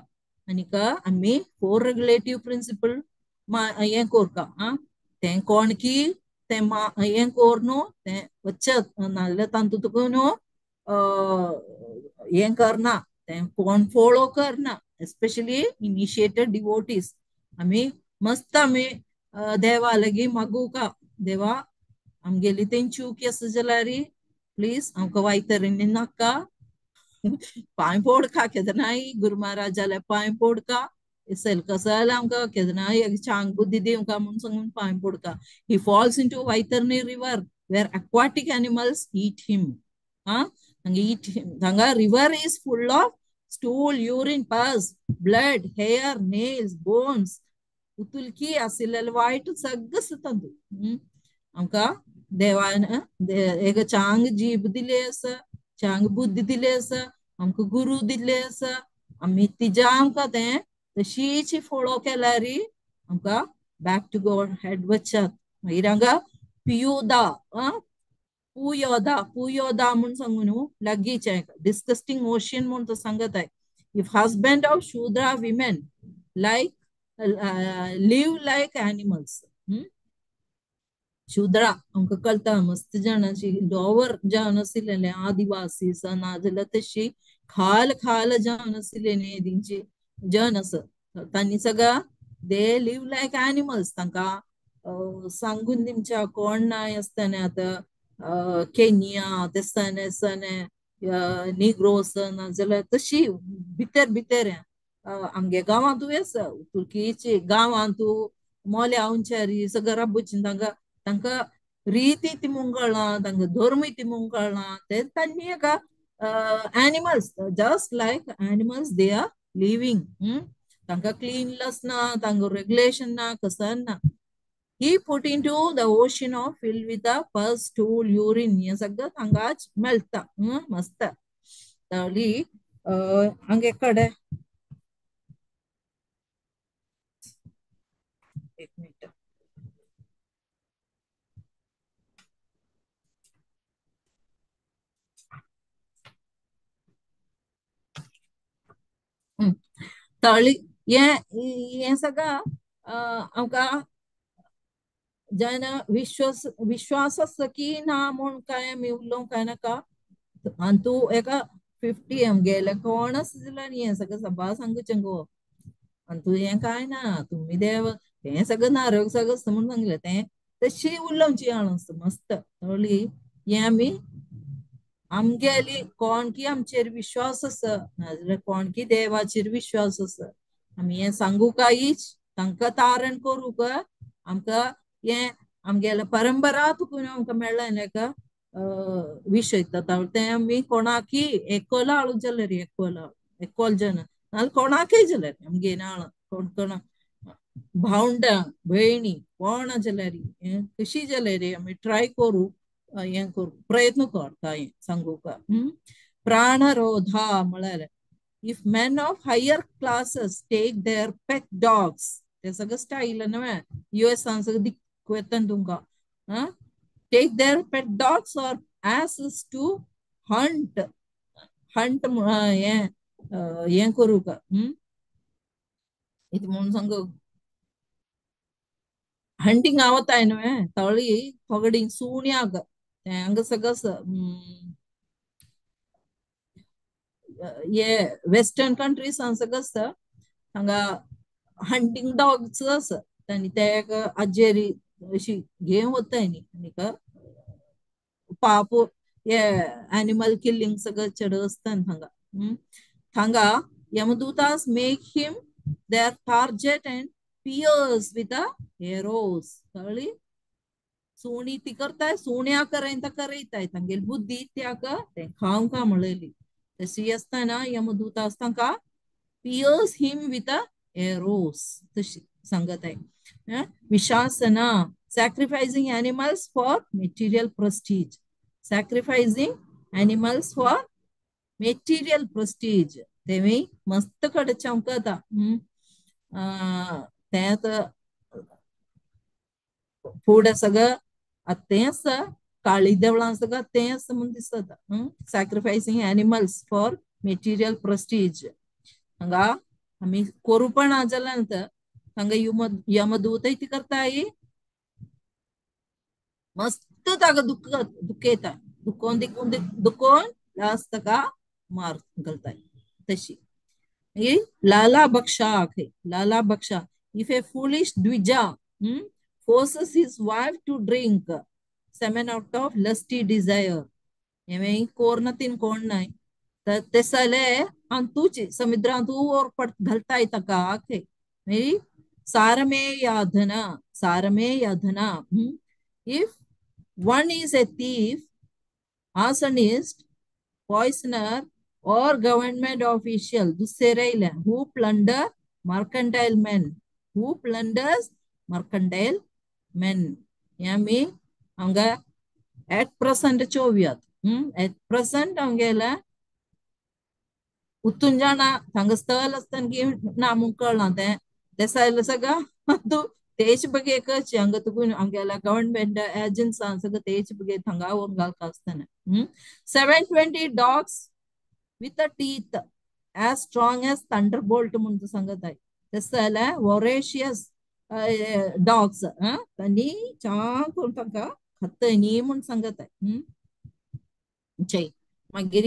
आनीक आमी फोर रेगुलेटिव्ह प्रिंसिपल हें कोरका तें कोण की तें हें कोर न्हू तें वचत नाजाल्यार तांतू तुका न्हू हें करना तें कोण फॉलो करना एस्पेशली इनिशिएटेड डिवोटीज आमी मस्त आमी देवा लागी मागूका देवा आमगेली तें चूक आसा जाल्यार प्लीज आमकां वैतरणी नाका पांय पोडका केदनाय गुरू महाराज जाल्यार पांय पोडका सेलकसाल आमकां केदनाय चांग बुद्धी दिवका म्हूण सांगून पांय पोडका ही फॉल्स इनटू वैतरणी रिवर वेर aquatic animals eat him हांगा river is full of stool, urine, pus, blood, hair, nails, bones. उतुलकी आसिल्लें वायट सगळं तांदूळ आमकां देवान एक चांग जीब दिली आसा चांग बुद्धी दिली आसा आमकां गुरू दिल्ले आसा आमी तिच्या आमकां तें तशीच फॉलो केल्यार आमकां बॅक टू गॉड हेड वचत मागीर हांगा पियुदा पुयोदा म्हूण सांगून लागींचे डिस्कस्टिंग ओशन म्हूण तो सांगताय if husband of Shudra women like live like animals Shudra आमकां कळटा मस्त जाणांची लोवर जावन आशिल्लें आदिवासी नाजाल्यार तशी खाल खाल जावन आशिल्ले न्ही तेंची जन आसा तांणी सगळा दे लिव लायक एनिमल्स तांकां सांगून दिवच्या कोण नाय आसतना आतां केनिया तेसताने निग्रोस नाजाल्यार तशी भितर भितर आमगे गांवांतूय आसा तुर्कीची गांवांत मोल्या उंचारी सगळं राबूची तांकां रीती ती मुंगळना तांकां धर्म ती मुंगळना ते तांणी एका animals just like animals they are living तांकां क्लीननेस ना तांकां रेग्युलेशन ना कसन ना he put into the ocean of filled with the pus, stool, urine हे सगळं हांगाच मेळटा मस्त तावली हांगे कडे एक मिनिट ताळी हे सगळं आमकां जेन्ना विश्वास आसता की ना म्हूण काय आमी उलोवंक काय नाका आनी तूं एका 50 आमगेले कोण आसा जाल्यार हें सगळें सभा सांगचें गो आनी तूं हें काय ना तुमी देव हें सगळें नारळ सगळं आसता म्हूण सांगलें तें तशी उलोवची हांव मस्त कळ्ळी हें आमी आमगेली कोणकी आमचेर विश्वास आसा नाजाल्यार कोणकी देवाचेर विश्वास आसा आमी हें सांगू कांयच तांकां तारण करूं का आमकां हें आमगेले परंपरा तुकून आमकां मेळ्ळा न्ही का विशय तें आमी कोणाकी एकोला हाडूं जाल्यार एकोल जन नाल्यार कोणाकय जाल्यार आमगे नाळ कोण कोण भावंडां भयणी कोण जाल्यार कशी जाल्यार आमी ट्राय करूं हें करूं प्रयत्न करता हें सांगूक प्राणरोधा म्हळ्यार if men of higher classes take their pet dogs ते सगळं स्टाईल न्हय US सगळं दिक्कू येता तुमकां take their pet dogs or asses to hunt हें करूं का ಇದು ಮುಂದ್ ಹಂಟಿಂಗ್ ಆವತ್ತಾಯ್ನು ತಳಿ ತೊಗಡಿ ಸೂಣ್ಯಾಗ ಹಂಗ ಸಗಸ್ ये वेस्टर्न कंट्रीज सगळं हांगा हंटिंग डॉग्स आसा तांणी ते आजेरी अशी घेवन वताय न्ही आनीक पाप ये एनिमल किल्लिंग सगळं चेड आसता हांगा हांगा यमदूतास make him their target and pierce with the arrows कळली सुणी ती करताय सुण्या करयताय तांगेली बुद्धी त्याक ते खावंका म्हणलेली तशी असताना यमदूत तांकां पियर्स हिम विथ एरोस तशी सांगत आहे विशासना sacrificing animals for material prestige sacrificing animals for material prestige तेवी मस्त कडे चमकता त्यात फुडें सगळं तेंच काळी देवळां सगळं तेंच म्हूण दिसता सॅक्रिफायसिंग एनिमल्स फॉर मेटेरियल प्रेस्टीज हांगा आमी कोरूपण जाल्यार हांगा यमदूतय ती करताय मस्त ताका दुखयता दुखोवन लास्ट ताका मार घालताय तशी लाला बक्षा if a foolish Dwija forces his wife to drink semen out of lusty desire हें कोरना तीन कोण नाय तर ते सले अंतूची समुद्रांत तू घालताय ताका सारमे याधना if one is a thief arsonist poisoner or government official दुसरेल्या who plunder mercantile men यामी हांगा at present चोव्यात at present हांगेला उत्तून जाणा हांगा स्थल असताना की नामूक कळना ते सायला सगळं तू तेच बघे कच हांगा तुकून हांगेला गव्हर्नमेंट एजंट्सां सगळं तेच बघे हांगा वर घालता आसतना 720 dogs with a teeth as strong as thunderbolt म्हणून सांगत आहे तसं जाल्यार voracious dogs तांणी चां करून तांकां खातय न्ही म्हूण सांगत आहे मागीर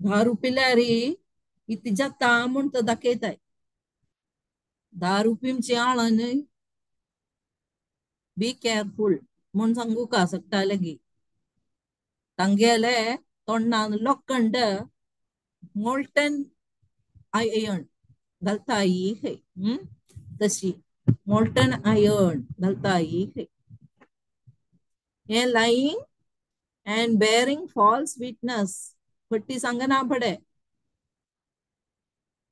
दारू पिल्यार इतली जाता म्हूण तो दाखयताय दारू पिवची आळन बी केअरफुल म्हूण सांगू का सकता लेगी तांगेले तोंडान लोखंड मोल्टन आयर्न घालताय तशी मोल्टन आयर्न घालताय हे lying and bearing false witness पट्टी सांगना पडे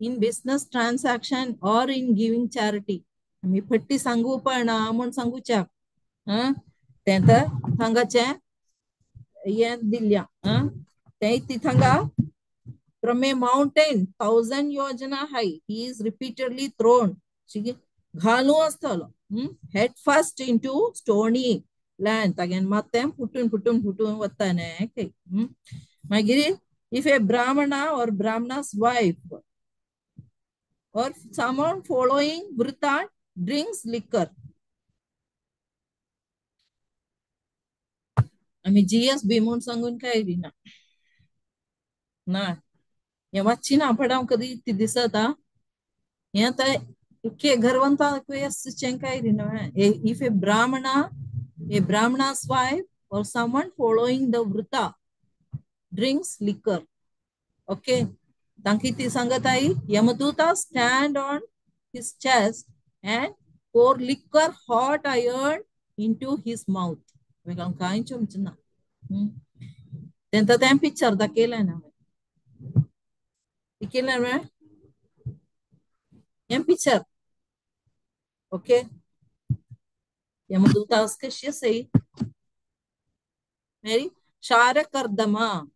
in business transaction or in giving charity आम्ही पट्टी सांगू पण म्हूण सांगूच्या ते तर हांगाचे हे दिल्या ते तिथंगा from a mountain 1000 yojana high he is repeatedly thrown घालू असतलो head first into stony land again ಮತ್ತೆ फुटून वताने मागीर if a brahmana or brahmana's wife or someone following Vrita drinks liquor. आम्ही GS म्हणून सांगून काय दिना ना या वाची ना पडाव कधी ती दिसत या तर इतके घरवंता काय दिना if a brahmana's wife or someone following the Vrita drinks liquor. Okay. Tankiti Sangatai, Yamaduta stand on his chest and pour liquor hot iron into his mouth. Tenta tem picture da kela na. Ikela na. Yan picture. Okay. Yamaduta uske say. Mary Sharakardama.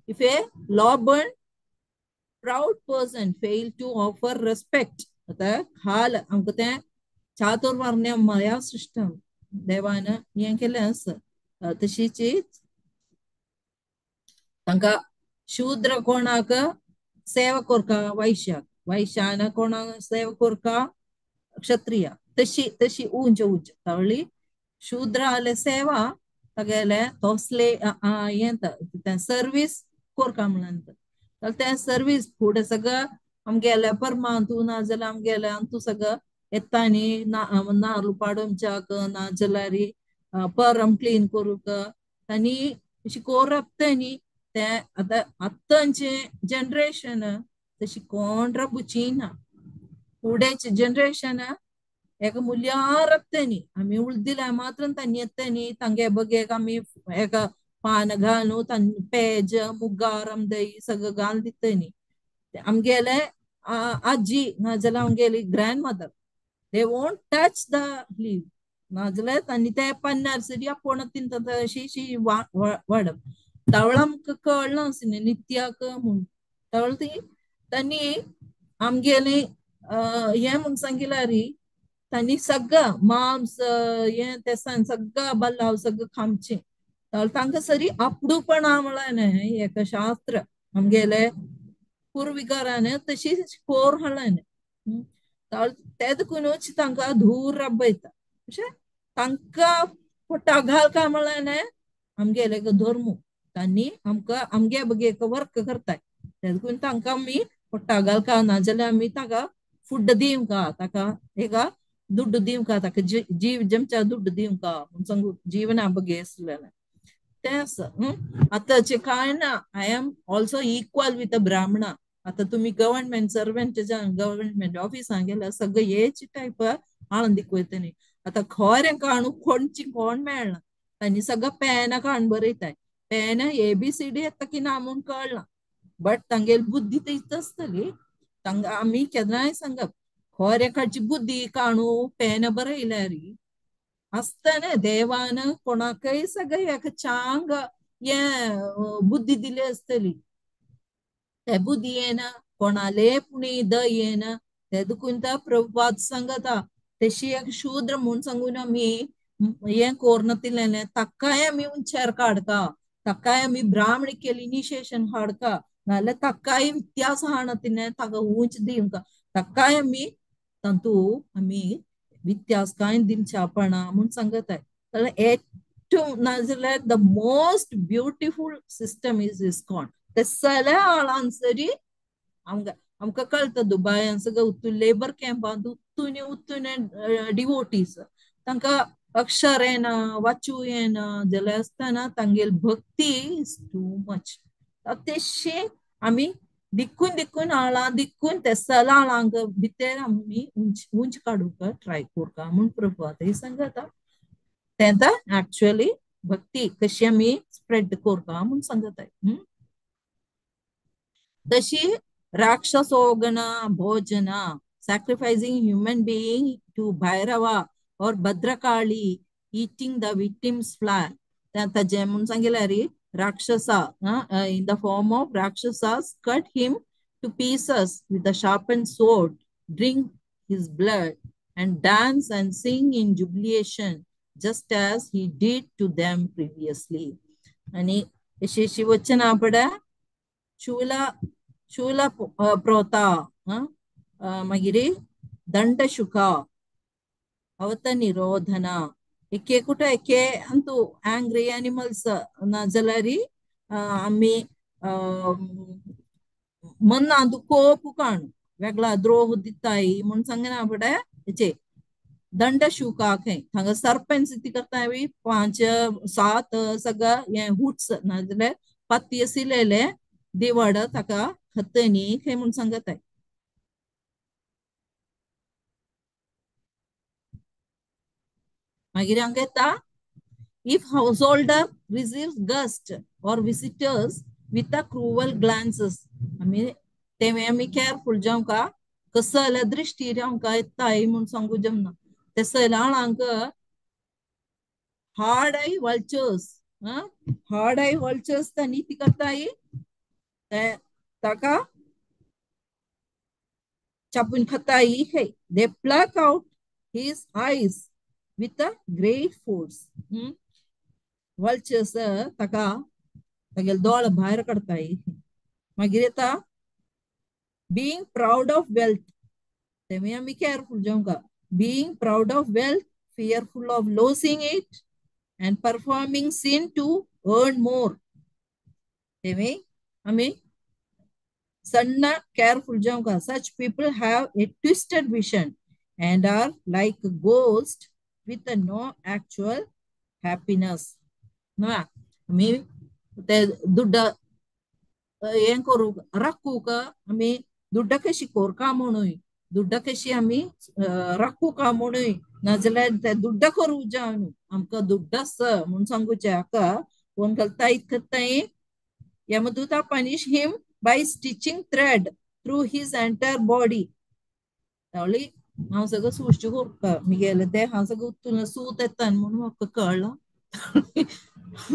If a law-burn proud person fail to offer respect, आता हाल आमकां तें चातुर्वर्ण्य माया सृष्टम देवान हें केलें आसा तशीच तांकां शूद्र कोणाक सेवा करका वैश्यान कोणाक सेवा करका क्षत्रिय तशी तशी उंच उंच तवळी शूद्र आले सेवा तागेले तोसले हें सर्वीस करका म्हणून तर त्या सर्वीस फुडें सगळं आमगेले परमांतू ना जाल्यार आमगेले अंतू सगळं येतानी नारळ पाडोमच्याक ना जाल्यार परम क्लीन करूक आनी अशी कोरपतानी ते आतां आत्तांचे जनरेशन तशी कोण बुचीना फुडेंचे जनरेशन एक मुल्यारत्तानी आमी उलदिल्या मात्र तांनी येतानी तांगे बगेक आमी एक पान घालून तांनी पेज मुगार आमदई सगळं घालून दितानी आमगेले आजी नाजाल्यार आमगेली grand mother they won't touch the leave नाजाल्यार तांणी ते पन्नार सरी आपोण तिंता अशी वाडप तवळ आमकां कळना आसलें नित्याक म्हूण तवळ ती तांणी आमगेली हें म्हूण सांगिल्यार तांणी सगळं मांस हें तेसान सगळं बल्लाव सगळं खामचें तांकां सरी आपडूपणा म्हळ्यार एक शास्त्र आमगेले पूर्विकारान तशीच कोर हाडलां ते देखूनच तांकां धूर राबयता अशें तांकां पोटा घालका म्हळ्यार आमगेले धर्म तांणी आमकां आमगे बगेक वर्क करताय ते देखून तांकां आमी पोटा घालका नाजाल्यार आमी ताका फूड दिवंका ताका एक दुड्ड दिवंका ताका जीव जमच्या दुड्ड दिवंका म्हूण सांगू जीवना बगे आसलेलें तें आसा आतांचे कांय ना I am also equal with a ब्राह्मणा आता तुम्ही गव्हर्नमेंट सर्वेंट गव्हर्नमेंट ऑफिसांत गेल्यार सगळं हेच टायप आळंदीक वयतली आता खरें काणू कोणची कोण मेळना तांणी सगळं पेना काण बरयताय पेन ABCD येता की ना म्हूण कळना बट तांगेली बुद्धी तीच आसतली तांकां आमी केन्नाय सांगप खरें काडची बुद्धी काणू पेन बरयल्यार असताना देवान कोणाकय सगळं एक चांग हें बुद्धी दिली आसतली ते बुद्धी येना कोणाले पुणी द येना ते देखून त्या प्रभुपाद सांगता तशी एक शूद्र म्हूण सांगून आमी हें कोरनातिलें ताकाय आमी उंचेर काडका ताकाय आमी ब्राह्मण केली इनिशिएशन हाडका नाल्यार ताकाय इतिहास हाडना ताका उंच दिवंका ताकाय आमी तांतू आमी वित्यास कांय दिवच्या पडना म्हूण सांगताय नाजाल्यार the most beautiful system is ISKCON ते सगळ्या आळांसरी आमकां कळटा दुबयान सगळं उत्तून लेबर कॅम्पांत उत्तून डिवोटीज तांकां अक्षर येना वाचूं येना जाल्यार आसतना तांगेली भक्ती इज टू मच तेशी आमी दिकून दिकून आळां दिकून ते सला आळांक भितर आमी उंच काडूंक ट्राय करता म्हूण प्रभुपाद सांगता तेंता एक्चुअली भक्ती कशी आमी स्प्रेड करता म्हूण सांगताय तशी राक्षसोगना भोजना sacrificing human being to Bhairava or Bhadrakali, eating the victim's flesh. Tanta जेमून सांगिल्यार Rakshasa in the form of Rakshasas cut him to pieces with a sharpened sword, drink his blood, and dance and sing in jubilation, just as he did to them previously. आणि अशी वचना पडा शूला प्रोता मागिरी दंडशुका अवत निरोधना एके कुठे एके Antu angry animals ना जलारी आम्ही मन अंतू कोपु काणू वेगळा द्रोह दिताई म्हणून सांगना बडे चे दंड शुकाक है थंग सरपंच ती करता है 5 7 सगळं ये हुट्स नाजले पत्ती सिलेले दिवड तका खतनी हे म्हणून सांगत आहे मागीर हांगा येता if householder receives guests or visitors with a cruel glances आम्ही तेव्हा आम्ही केअरफुल जावंका कसल्या दृष्टी जावंका येताय म्हणून सांगू जमना ते सैलांक hard eye vultures hard eye vultures तांणी ती करताय ताका chapun khatai hai they pluck out his eyes with a great force vultures taka tagel dol bahir kadtai magir eta being proud of wealth teme am careful jaunga being proud of wealth fearful of losing it and performing sin to earn more teme ame Sanna careful jaunga such people have a twisted vision and are like a ghost with a no actual happiness no मी ते दुड्ड हें करू राखू का आम्ही दुड्ड कशी कोरका म्हणूय दुड्ड कशी आम्ही राखू का म्हणूय नाजाल्यार ते दुड्ड करू जावन आमकां दुड्डस म्हणून सांगूचे हाका कोण घालता इतकताय Yamaduta punish him by stitching thread through his entire body. Tawli हांव सगळं सुश्ट करता मी गेले ते हांव सगळं उत्तून सूत येता म्हणून म्हाका कळ्ळां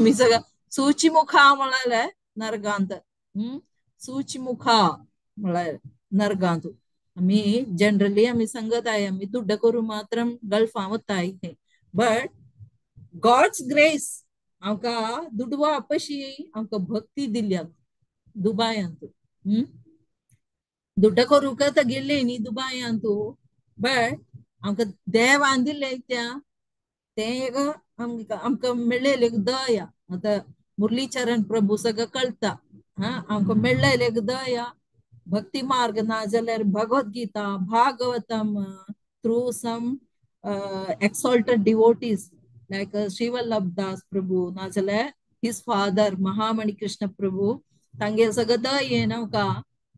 मी सगळं सुची मुखा म्हळ्यार नरगांत सुची मुखा म्हळ्यार नरगांत आमी जनरली आमी सांगत आय आमी दुड्ड करू मात्र गल्फा वताय बट गॉड्स ग्रेस आमकां दुडवा अशी आमकां भक्ती दिल्या दुबायांत दुड्ड करूंक गेल्ले न्ही दुबायांत बट आमकां देवान दिल्ले त्या ते एक आमकां मेळ्ळेले दया आतां मुरलीचरण प्रभू सगळं कळटा आमकां मेळ्ळेले दया भक्ती मार्ग नाजाल्यार Bhagavad Gita Bhagavatam through some exalted devotees like Sri Vallabh Das Prabhu, नाजाल्यार his father Mahamani Krishna Prabhu, तांगे सगळं दयेन आमकां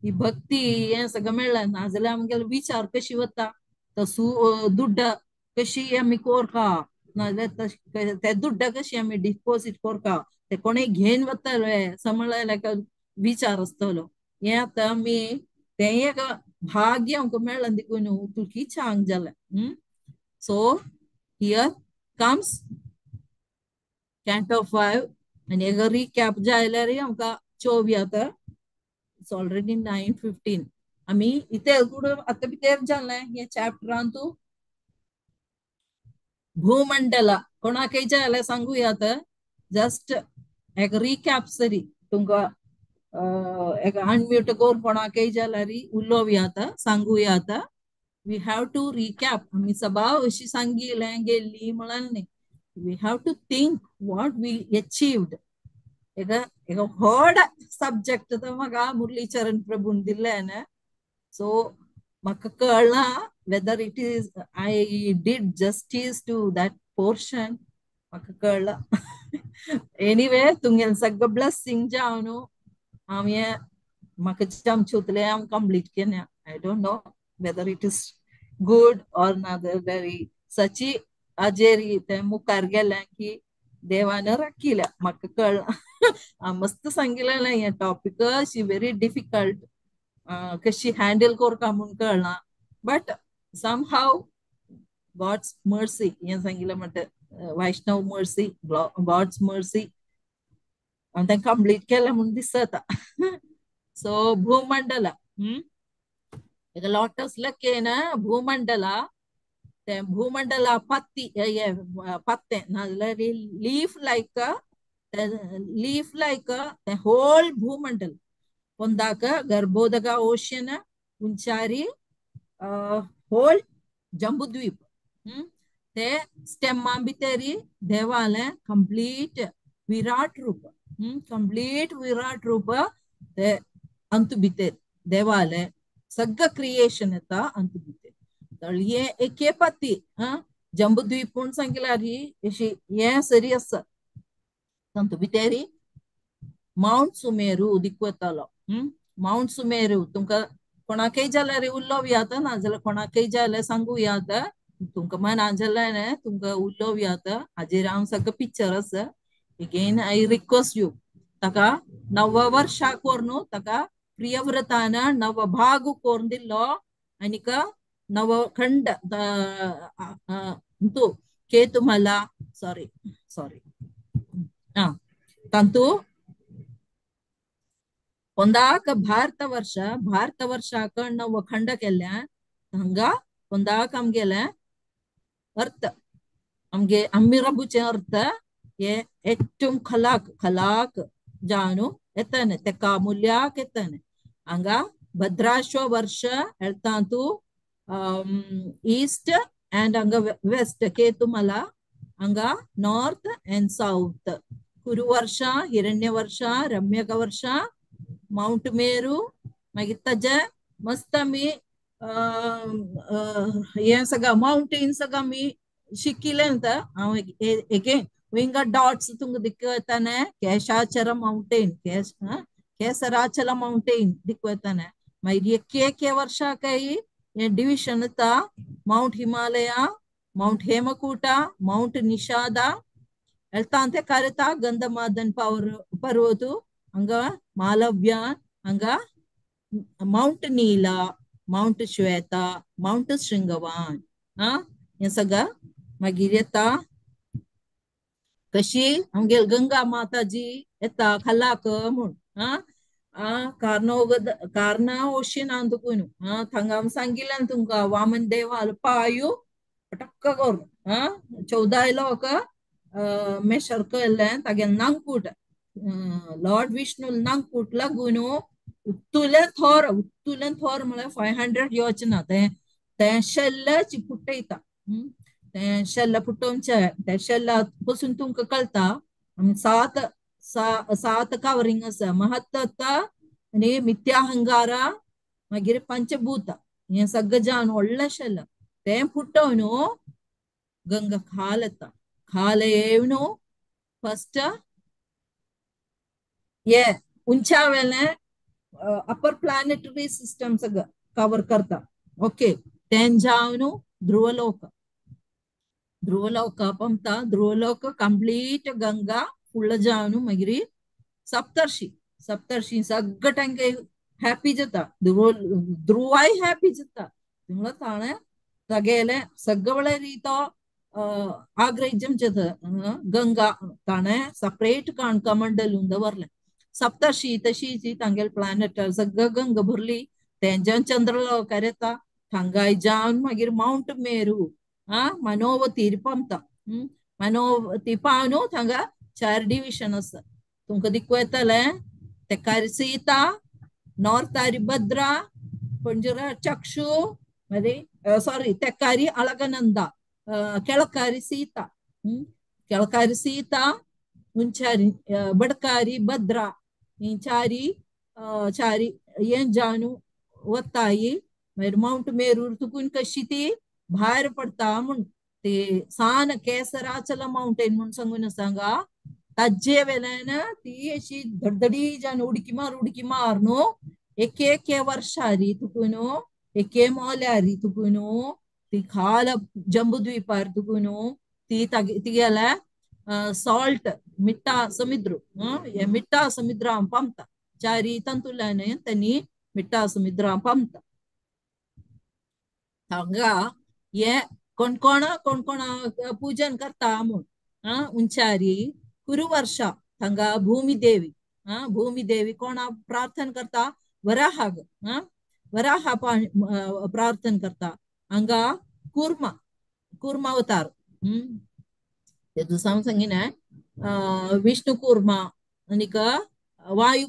ही भक्ती हें सगळं मेळ्ळें नाजाल्यार आमगेलो विचार कशी वता दुड्ड कशी आमी कोरका नाजाल्यार ते दुड्ड कशी आमी डिपॉझिट कोरका ते कोणी घेवन वतले समळ्ळें विचार आसतलो हें आतां आमी तें एक भाग्य आमकां मेळ्ळें देखून तुकी सांग जालें So here comes Canto 5 and एक recap जाल्यार आमकां चोवया it's already 9:15 आमी इथे आतां भितर जालें हे चॅप्टरांत भूमंडला कोणाकय जाल्यार सांगुया जस्ट एक रिकॅप सरी तुमकां एक अनम्यूट करून कोणाकय जाल्यार उलोवया सांगुया we have to recap आम्ही सभाव अशी सांगिल्लें गेल्ली म्हळ्यार न्ही we have to think what we achieved एक व्हड सब्जेक्ट तो म्हाका मुरलीचरण प्रभून दिल्लें सो म्हाका कळना whether it is I did justice to that portion म्हाका कळला एनीवे तुमगेलें सगळं ब्लेसिंग जावन हांव म्हाका जमचुतलें हांव कंप्लीट केलें I don't know whether it is good or not very Sachi आजेरी ते मुखार गेलें की देवान राखिल्या म्हाका कळ्ळां मस्त सांगिल्लें हें टॉपिक अशी व्हेरी डिफिकल्ट कशी हँडल करता म्हूण कळना but somehow god's mercy हें सांगिल्लें म्हणटा वैष्णव मर्सी गॉड्स मर्सी हांव तें कंप्लीट केलें म्हूण दिसता सो भूमंडला एक लॉटस लकेन भूमंडला ते भूमंडला पत्ती पत्ते नाजाल्यार लीफ लायक ते होल भूमंडल ಒಂದಾಕ ಗರ್ಭೋದಕ ಓಷನ್ उंचारी होल जम्बूद्वीप ते स्टेम्मा भितरी देवालय कंप्लीट विराट रूप कंप्लीट विराट रूप ते अंतु भितर देवालय सगळं क्रिएशन येता अंतु भितर तर हे एके पत्ती जम्बूद्वीप म्हणून सांगितल्यार ही अशी हे सरी आसा अंतु भितरी माउंट सुमेरू दिक्वतालो माउंट सुमेरू तुमका कोणाकय जाल्यार उल्लो यात ना जाल्यार कोणाकय जाल्यार सांगू यात तुमका मना जाल्यार तुमका उल्लो यात हाजेर हांव सगळं पिक्चर आसा अगेन आई रिक्वेस्ट यू ताका नव वर्षा कोरून ताका प्रियव्रतान नव भाग कोरून दिल्लो आनीक नवखंड तू केतुमला सॉरी सॉरी ತಂತು ಒಂದಾಕ ಭಾರತ ವರ್ಷ ನಾವು ಖಂಡ ಕೆಲ್ಲ ಹಂಗ ಒಂದಾಕ ಆಮ್ಗೆಲ अर्थ आमगे आम्ही रबुचे अर्थ ये ഏറ്റവും खलाक जानु एतने तेका मूल्याक एतने हंगा भद्राश्व वर्ष ಹೇಳ್ತಾಂತು ಈಸ್ಟ್ ಅಂಡ್ ಹಂಗ ವೆಸ್ಟ್ ಕೇತುಮಲ ಹಂಗ ನಾರ್ತ್ ಅಂಡ್ ಸೌತ್ कुरु वर्ष हिरण्य वर्ष रम्यक वर्ष माउंट मेरू मागीर ताजे मस्त आमी हे सगळं माउंटेन सगळं आमी शिकिले हांव एगेन विंगा डॉट्स तुमकां दिखयताने केशाचल माउंटेन केसराचल माउंटेन दिखयताने मागीर एके वर्षाकय हे डिविजन येता mount Himalaya mount Hemakuta mount Nishada ಹೇಳ್ತಾಂತೆ ಕರೆತಾ ಗಂಧಮಾದನ್ ಪರ್ವತ ಹಂಗ ಮಾಲವ್ಯ ಹಂಗ mount Nila mount Shveta mount Shringavan हे सगळं मागीर येता कशी आमगे गंगा माताजी येता खलाक म्हूण कार्ना ओशन अंदुकुन थंगा सांगिल्लें तुमका वामन देवाल पायू पटक्क करून 14 लोक मेशर केल्लें तागे नांगपूट लॉर्ड विष्णू नांगपूट लागून उत्तुलें थोर म्हळ्यार 500 योजना ते शेल्ल पुट्टयता ते शेल्ल पुट्टोवचे ते शेल्ला पासून तुमकां कळटा सात कवरिंग आसा महत्त आनी मिथ्याहंगार मागीर पंचभूत हे सगळें जावन व्हडलें शेल्ल ते पुट्टोवन गंगा खाल येता खाल येवन फस्ट ये उंचा वेले अपर प्लॅनेटरी सिस्टम सगळं कवर करता ओके तें जावन ध्रुवलोक पंपता ध्रुवलोक कंप्लीट गंगा फुल जावन मागीर सप्तर्षी सगळं तांकां हॅपी जाता ध्रुवाय हॅपी जाता तुमला ताणे तागेले सगळे रीतो आग्रहिजम गंगा ताणे सपरेट कमंडल दवरले सप्तर्षी तशी तांगेल प्लॅनेट सगळं गंगा भरली तेंच्यान चंद्रलोकार येता थंगाय जावन मागीर माउंट मेरू मनोवती पंपता मनोवती पावन थंगा 4 डिविजन आसा तुमकां दिखयतले तेकारी सीता नॉर्थारी भद्रा पंजरा चक्षु सॉरी तेकारी अलगनंदा ಕೆಳಕಾರಿ ಸೀತಾ ಮುಂಚಾರಿ ಬಡಕಾರಿ ಭದ್ರಾ ಈ चारी यें जानु वत्ताई माउंट मेरू तुकुन कशी ती भायर पडता म्हूण ते सान केसराचल माउंटेन म्हूण सांगून सांगा ताजे वेल्यान ती अशी धडधडी जावन उडकी मार न्हू एके वर्षारी तुकुन एके मोल्यारी तुकुन ती खाल जम्बूद्वीपार तुकुन ती तिगेला साल्ट मिट्टा समुद्र पंपता 4 ತಂತುಲನೆ तनी मिट्टा समुद्र पंपता हांगा ये कोण पूजन करता म्हूण उंचारी कुरु वर्षा हांगा भूमी देवी कोणा प्रार्थना करता वराहाग वराहा प्रार्थना करता हांगा कुर्मा अवतार ते दुसरा सांगिना विष्णु कुर्मा आनीक वायु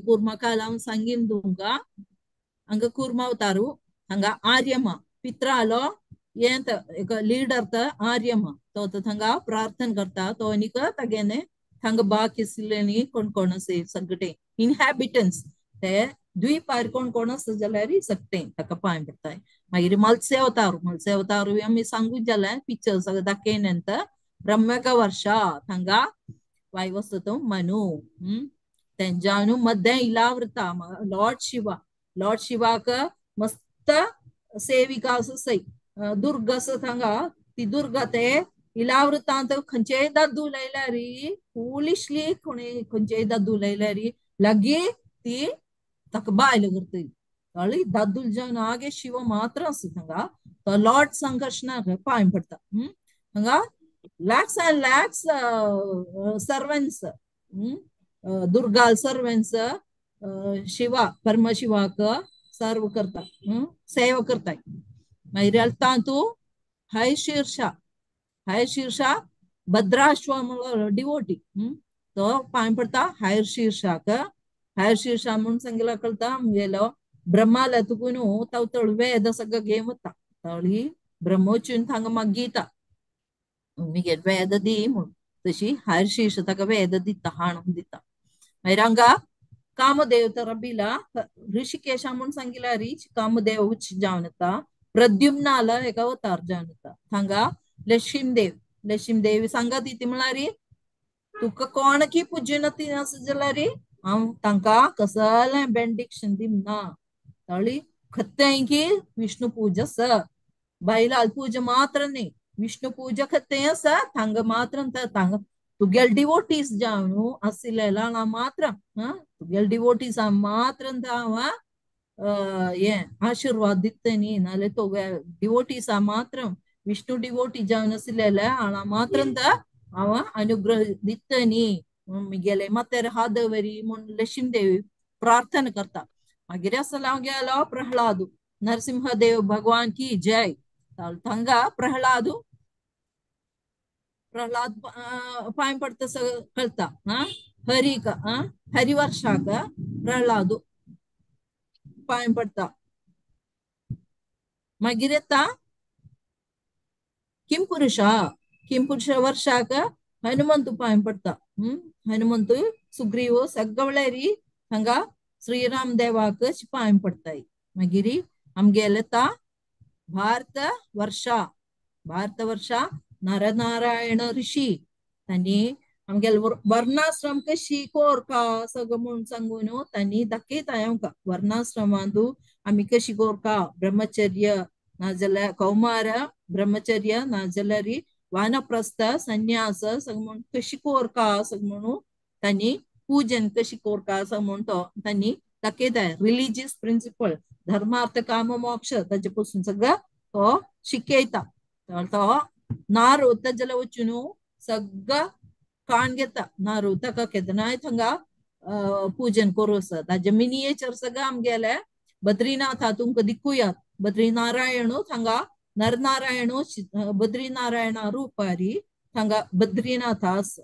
कुर्मा काल हांव सांगिन तुमकां हंगा कूर्मावतारू हंगा आर्यमा पित्रालो येंत एक लीडर त आर्यमा तो थंगा प्रार्थना करता तो निक तगेने थंग बा किसलेनी कोण से सगटे इनहॅबिटन्स ते द्वीपार कोण जाल्यार सकटे ताका पाय पडताय मागीर मत्स्य अवतारू आमी सांगू जाल्यार पिक्चर सगळं दाखयनंत ब्रह्मक वर्ष थंगा वस्तु मनु तेंजानु मध्य इलावृता लॉर्ड शिवाक मस्त सेविका सई दुर्गस थंगा ती दुर्गा ते इलावृतांत खंचे दद्दू लैलारी फूलिशली खंचे दद्दू लैलारी लगी ती तक बायल करतई तळी दद्दुल जावन आगे शिव मात्र थंगा तो लॉर्ड संघर्षण पाय पडता थंगा लॅक्स अँड लॅक्स सर्वंट्स दुर्गाल सर्वंट्स शिवा परमशिवाक सर्व करता सेवा करताय मागीर तांतू हय शीर्षा भद्राश्वम डिवोटी तो पाय पडता हायर शीर्षा म्हणून सांगितलं कळता गेलो ब्रह्माला तुकून तवतळ वेद सगळं घेऊन वता तळी ब्रह्मोच्यून थांग मग गीता मिगे वेद दी म्हणून तशी हायर शीर्ष ताका वेद दिता हाणून दिता मागीर हांगा कामदेव तर बिला ऋषिकेशा म्हणून सांगितला रीच कामदेव उच्च जावन येता प्रद्युम्नाला एक अवतार जावन येता हांगा लक्ष्मीदेव सांगा ती म्हळ्यार तुका कोण की पूजन ती जाल्यार हांव तांका कसले बेंडिक्शन दिमना तळी खत्तें की विष्णु पूजा स बायलाल पूजा मात्र न्ही विष्णु पूजा खत्तें आसा थांग मात्र थांग तुगेल डिवोटीस जावन आसिल्लेला मात्र तुगेल डिवोटीस मात्र हांव ये आशीर्वाद दित्तनी नाले तो डिवोटीस मात्र विष्णु डिवोटी जावन आसिल्लेले हांगा मात्र हांव अनुग्रह दित्तनी मिगेले मतेर हादवरी म्हूण लक्ष्मीदेवी प्रार्थना करता मागीर असला गेलो प्रहलाद नरसिंहदेव भगवान की जय थंगा प्रहलाद पाय पडता कळता हरिक हरिवर्षाक प्रहलाद पाय पडता मागीर येता किंपुरुष वर्षाक हनुमंतु पाय पडता हनुमंतु सुग्रीव सगळेरी हांगा श्रीराम देवाक पाय पडताय मागीर आमगेले येता भारत वर्षा नरनारायण ऋषी तांणी आमगेल वर्णाश्रम कशी कोरका सगळं म्हणून सांगून तांणी दाखयताय आमकां वर्णाश्रमांतू आमी कशी कोरका ब्रह्मचर्य नाजाल्यार कौमार ब्रह्मचर्य नाजाल्यार वानप्रस्थ संन्यास सगळं म्हणून कशी कोरका सगळं म्हणून तांणी पूजन कशी कोरका असं म्हणून तो तांणी दाखयताय रिलिजियस प्रिंसिपल धर्मार्थ काम मोक्ष ताचे पासून सगळं तो शिकयता तो नारू ताजेला वचून सगळं काण घेता नारू ताका केदनाय थंगा पूजन करूस ताजे मिनियेचर सगळं आमगेले बद्रीनाथ तुमकां दिकुयात बद्रीनारायण थंगा नरनारायण बद्रीनारायण रूपारी थंगा बद्रीनाथ आस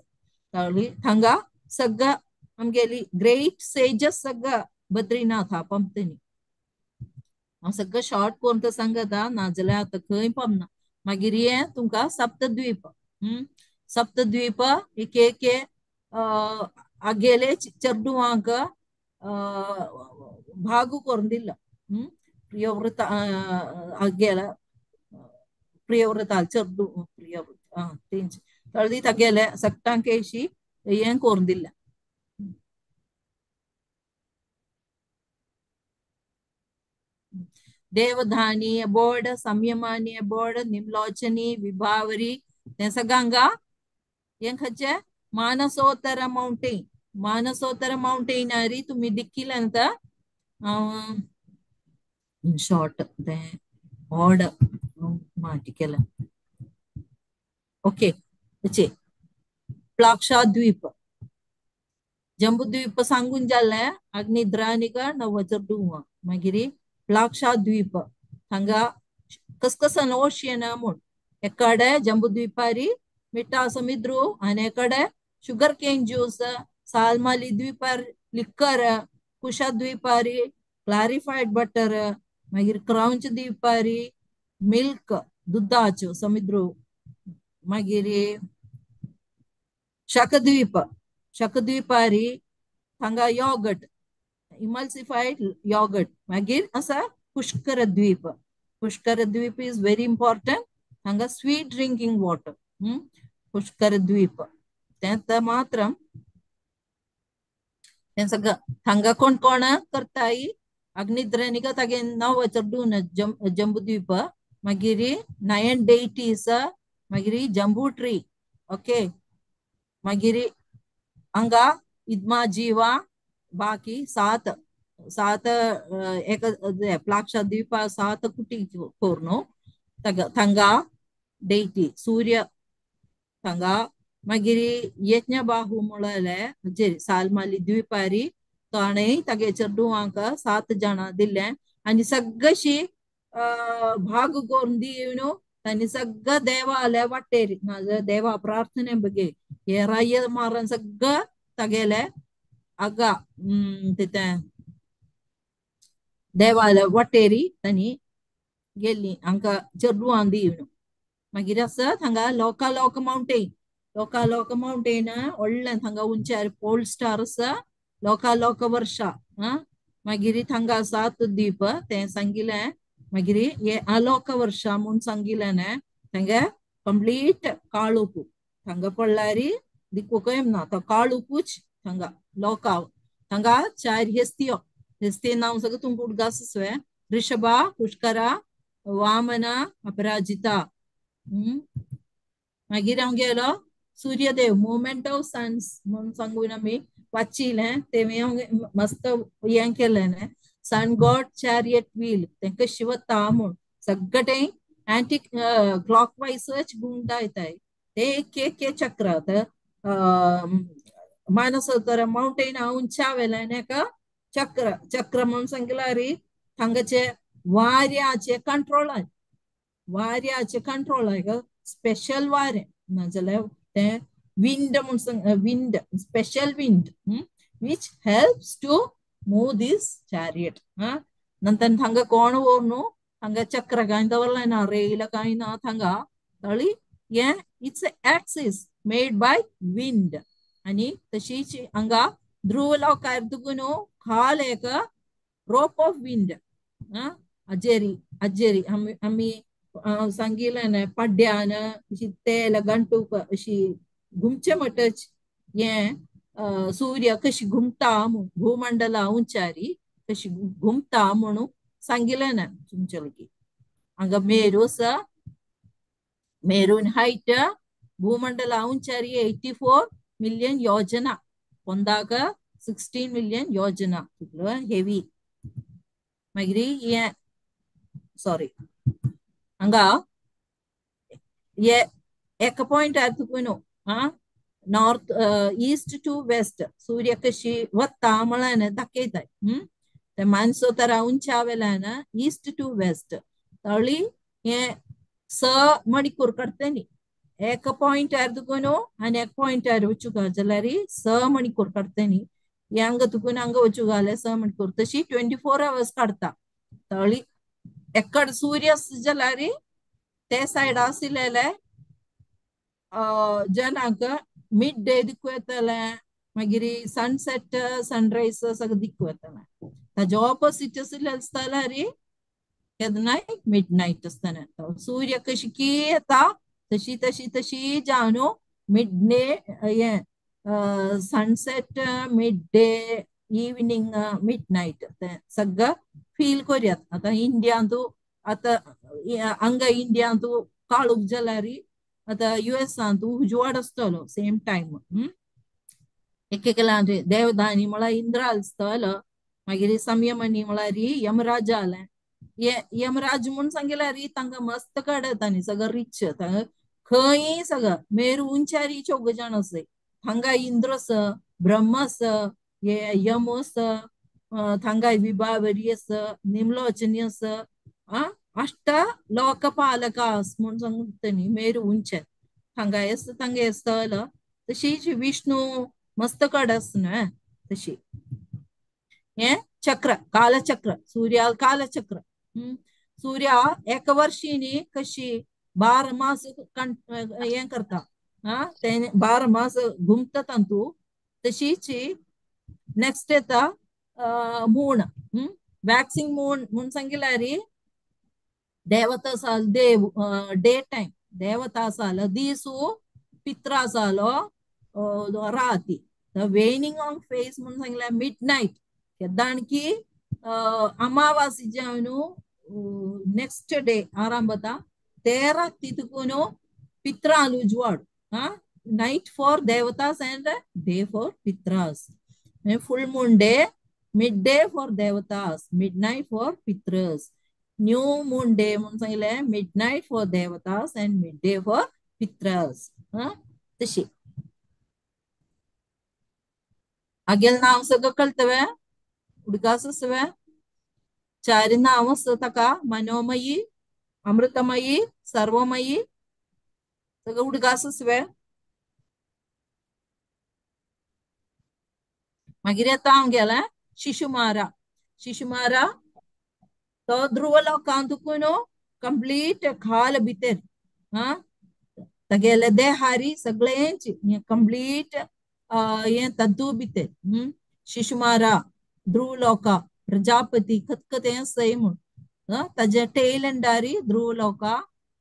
थंगा सगळं आमगेली ग्रेट सेजस सगळं बद्रीनाथ पंपतनी हांव सगळं शॉर्ट करून तो सांगता नाजाल्यार आतां खंय पमना मागीर हे तुमकां सप्तद्वीप एक आगेले चेडूवांक भागू करून दिला प्रियव्रत आगेला प्रियव्रता चेडू प्रियव्रत तेंच तळदी तागेले सक्तांक एशी हें करून दिला देवधानी बोर्ड संयमानी बोर्ड निमलोचनी विभावरी ते सगळ्यांगा हें खंयचे मानसोत्तर माउंटेन आरी तुम्ही दिक्किल्यांत शॉर्ट ते ऑड माटी केला ओके प्लाक्षाद्वीप जंबूद्वीप सांगून जाल्ले अग्निद्रानिका नवचडुवा मागीर प्लाक्षाद्वीप हांगा कसकसन ओशियन म्हूण एकडे जंबूद्वीपारी मिठा समुद्र आनी एकडे शुगर केन ज्यूस सालमाली द्वीपार लिक्कर कुशा द्वीपारी क्लॅरिफाईड बटर मागीर क्रंच दिवपारी मिल्क दुधाच्यो समुद्र मागीर शकद्वीप शकद्वीपारी हांगा योगट इमल्सिफाईड योगट मागीर असा पुष्कर द्वीप इज व्हेरी इम्पॉर्टंट हांगा स्वीट ड्रिंकिंग वॉटर पुष्कर द्वीप ते मात्र सगळं हांगा कोण कोण करताय अग्निद्रेनिका तागे नाव चड्डून जंबूद्वीप मागीर 9 डेटीज मागीर जंबू ट्री ओके मागीर हांगा इदमा जीवा बाकी सात एक प्लाक्षा द्वीप 7 कुटी कोर्नु थंगा डेटी सूर्य थंगा मागीर यज्ञ बाहू मुळले जेरी सालमाली द्वीपारी ताणेय तागे चेडूवांक 7 जाणां दिल्ले आनी सगळीशी भाग करून दिवन तांणी सगळं देवाले वाटेर देवा प्रार्थने बगे हे राय मारन सगळं तागेले आगा तिथे देवाले वाटेरी तांणी गेल्ली हांकां चेडूवां दिवन मागीर आसत हांगा लोक माउंटेन व्हडलें हांगा उंचार पोल स्टार आसा लोक वर्षा मागीर हांगा 7 द्वीप ते सांगिल्लें मागीर हे अलोक वर्षा म्हूण सांगिल्लें न्ही तांगे कंप्लीट काळोख हांगा पडल्यार दिकूय ना तो काळोखूच हांगा लोकाव हांगा 4 हेस्ती नांव सगळं तुमकां उडगास आसवे ऋषभा पुष्करा वामना अपराजिता मागीर हांव गेलो सूर्यदेव मोमेंट ऑफ सन्स म्हणून सांगून आमी वाचिल्लें ते मस्त हें केलें न्ही सन गॉड चॅरियट व्हील ते कशी वता म्हूण सगळें एंटी क्लॉकवाईजच घुंवडायताय ते एक चक्र मानसोतर माउंटेन उंचा वेल्यान एका चक्र म्हणून सांगिल्यार हांगाचे वाऱ्याचे कंट्रोल स्पेशल वारें नाजाल्यार ते विंड म्हणून wind special wind which helps to move this chariot नंतर हांगा कोण व्हरून हांगा चक्र कांय दवरलें ना रेल कांय ना हांगा तळी हे its axis made by wind आनी तशीच हांगा ध्रुव लोकार दुगून खाल एक रोप ऑफ विंड अजेरी आमी सांगिल्लें न्ही पड्ड्यान तेल गंटूक अशी घुमचे म्हणटच हे सूर्य कशी घुमता भूमंडला उंचारी कशी घुमता म्हणून सांगिल्लें ना तुमचे लोकी हांगा मेरून हायट भूमंडला उंचारी 84 मिलियन योजना पोंदाक 16 मिलियन योजना हेवी मागीर हे सॉरी हांगा हे एक पॉइंट तुकून नॉर्थ ईस्ट टू वेस्ट सूर्य कशी वता म्हळ्यार दाखयताय ते मानसोतरा उंचा वेल्यान ईस्ट टू वेस्ट तळी हे स मणिकूर करतनी एक पॉइंटार तुकून आनी एक पॉइंटार वचूक जाल्यार स मणिकूर करतनी हे हांगा तुकून हांगा वचूक जाल्यार स मणिकूर तशी 24 hours काडता तळी एकड सूर्य जाल्यार ते सायड आशिल्ले जनाक मिड डे दिकू येतले मागीर सनसेट सनरायज सगळं दिकू येतले ताजे ऑपोजिट जाल्यार केन्नाय मिड नाईट आसतना सूर्य कशी की येता तशी जावन मिड डे हे sunset mid day evening mid night ते सगळं फील करूयात आता इंडियान आता हांगा इंडियान काळोख जाल्यार आता युएसान उजवाड आसतलो सेम टाइम एक देवदानी म्हळ्यार इंद्र आसतलो मागीर संयमनी म्हळ्यार यमराज आले यमराज म्हूण सांगिल्यार तांकां मस्त काडतानी सगळं रिच खंय सगळं मेरू उंचारी 4 जाण आसय हांगा इंद्र ब्रह्म यम थंगाय विभावरी निमलोचनी अष्ट लोकपालकास म्हूण सांगतनी मेरू उंचे थंगाय तांगे आसतल तशीच विष्णू मस्त कड आसना तशी हे चक्र कालचक्र सूर्या कालचक्र सूर्य एक वर्षीनी कशी 12 मास हें करता ते 12 मास घुमता तांतू तशीच नेक्स्ट येता मून वॅक्सिंग मून म्हूण सांगिल्यार देवता साल देव डे टाइम देवता साल दीसू पित्रा सालो राती वेनिंग ऑन फेस म्हणून सांगितलं मिड नाईट दाणकी अमावासी जावनु नेक्स्ट डे आरांभता तेरा तितकुनो पित्राल उजवाड नाईट फॉर देवतास अँड डे फॉर पित्रास full moon day midday for देवतास मिड नाईट फॉर पित्रस न्यू मून डे म्हणून सांगितलंय मिड नाईट फॉर देवतास अँड मिड डे फॉर पित्रस तशी आगेल नाव सगळं कळतवे उडकास सवे चार नाव तका मनोमयी अमृतमयी सर्वमयी सगळं उडकास सवे मागीर येता हांव गेला शिशुमारा तो ध्रुव लोकांतून कंप्लीट खाल भितर तेगेले देहारी सगळेंच कंप्लीट हे तंतू भितर शिशुमारा ध्रुव लोका प्रजापती खतखतें सै म्हूण ताजे टेल एंडारी ध्रुव लोका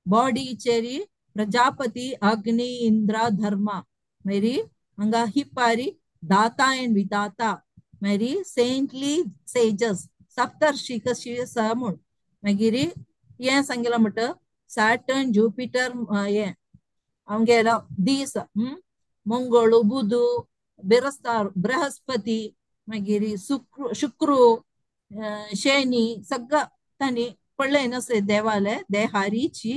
बॉडीचेरी प्रजापती अग्नि इंद्र धर्मा मेरी हांगा हिपारी दाता एंड विदाता मेरी सेंटली सेजस सप्तर्षी कशी आसा म्हूण मागीर हें सांगिल्लें म्हणटा सॅटर्न ज्युपिटर हें आमगेलो दीस मंगळ बुध बृहस्पती मागीर शुक्र शनी सगळं तांणी पडलें नसलें देवाले देहारीची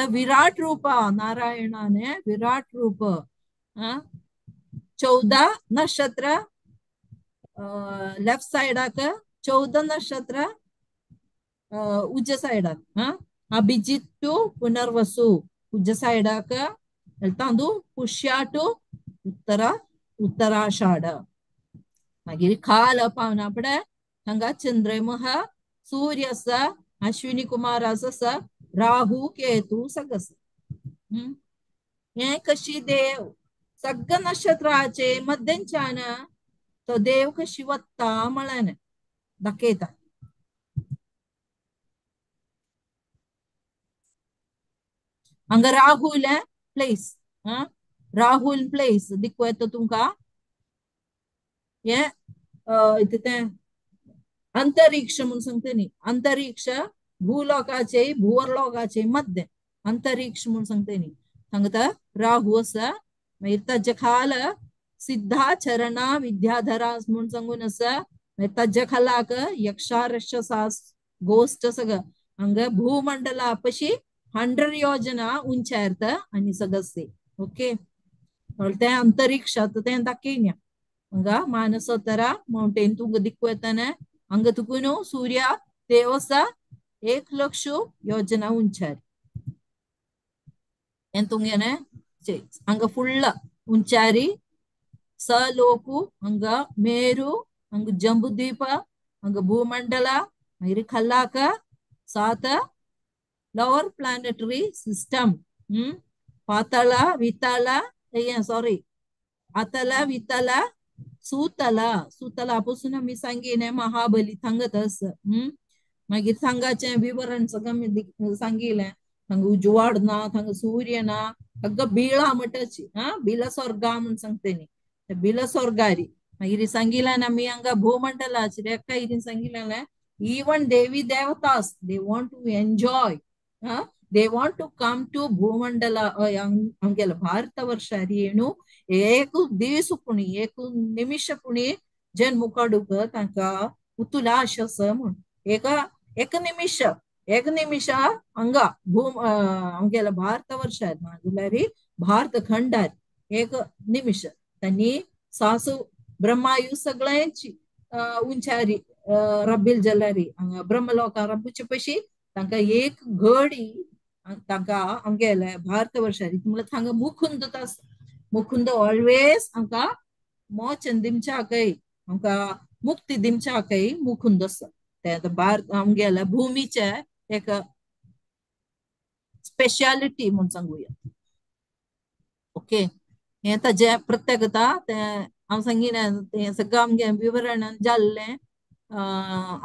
विराट रूप नारायणाने विराट रूप 14 नक्षत्र लेफ्ट साइडाक 14 नक्षत्र उज्ज साइडाक Abhijit to Punarvasu Ujh साइडाक तांदू Pushya to उत्तराषाढ मागीर खाल पावना फुडें हांगा चंद्रमह सूर्य आसा अश्विनी कुमार आसा राहू केतू सगळं आसा हे कशी देव सगळ्या नक्षत्राचे मध्यंच्यान तो देव कशी वत्ता म्हळ्यान दाखयता हांगा राहुल प्लेस राहुल प्लेस दिकू येता तुमकां हे अंतरिक्ष म्हणून सांगता न्ही अंतरिक्ष भूलोकाचे भूवरलोकाचे मध्य अंतरिक्ष म्हणून सांगता न्ही सांगता राहू आसा मागीर ताचे खाल सिद्धाचरणा विद्याधरा म्हणून सांगून आसा मागीर ताचे खालाक यक्षारक्षसास गोस्ट सगळं हांगा भूमंडला पशी 100 योजना उंचायर्त आनी सगळं ओके ते अंतरिक्षात ते दाखयल्या हांगा मानसोत्तरा माउंटेन तुका दिक्कू येताना हांगा तुकून सूर्य देव आसा 1,00,000 योजना उंचार हें तुंगेने हांगा फुल्ल उंचारी सलोकू हांगा मेरू हांगा जंबुद्वीप हांगा भूमंडला मागीर खल्लाक 7 lower planetary system पाताळा Vitthala sorry आतला विताला सुतला पासून आमी सांगिने महाबली थांगत आस मागीर थांगाचे विवरण सगळं सांगिलें हांगा उजवाड ना हांगा सूर्य ना हांगा बिळा म्हणटाची बिला स्वर्गा म्हूण सांगता न्ही बिला स्वर्गारी मागीर सांगिलें आमी हांगा भूमंडलाचेर एका हिरीन सांगिलें इवन देवी देवतास they want to enjoy they want to come to Bhumandala आमगेलो भारत वर्षारी येणू एक दीस पुणी एक निमिष पुणी जेन मुकाडूक तांका उतुलाश आसा म्हूण एक निमिष हांगा आमगेलो भारत वर्षार नाजाल्यार भारत खंडार एक निमिष तांणी सासू ब्रह्मायु सगळ्यांची उंचारी रब्बील जलारी हांगा ब्रह्मलोका रब्बूचे पशी तांका एक घडी तांका आमगेले भारत वर्षारी म्हळ्यार थांगा मुकुंद ऑलवेज आमकां मोचन दिमच्या आमकां मुक्ती दिमच्या काही मुकुंदस ते भारत आमगेल्या भूमीचे एक स्पेशालिटी म्हणून सांगूया. ओके हे ताजे प्रत्येकता ते हांव सांगिलें तें सगळें आमगे विवरण जाल्लें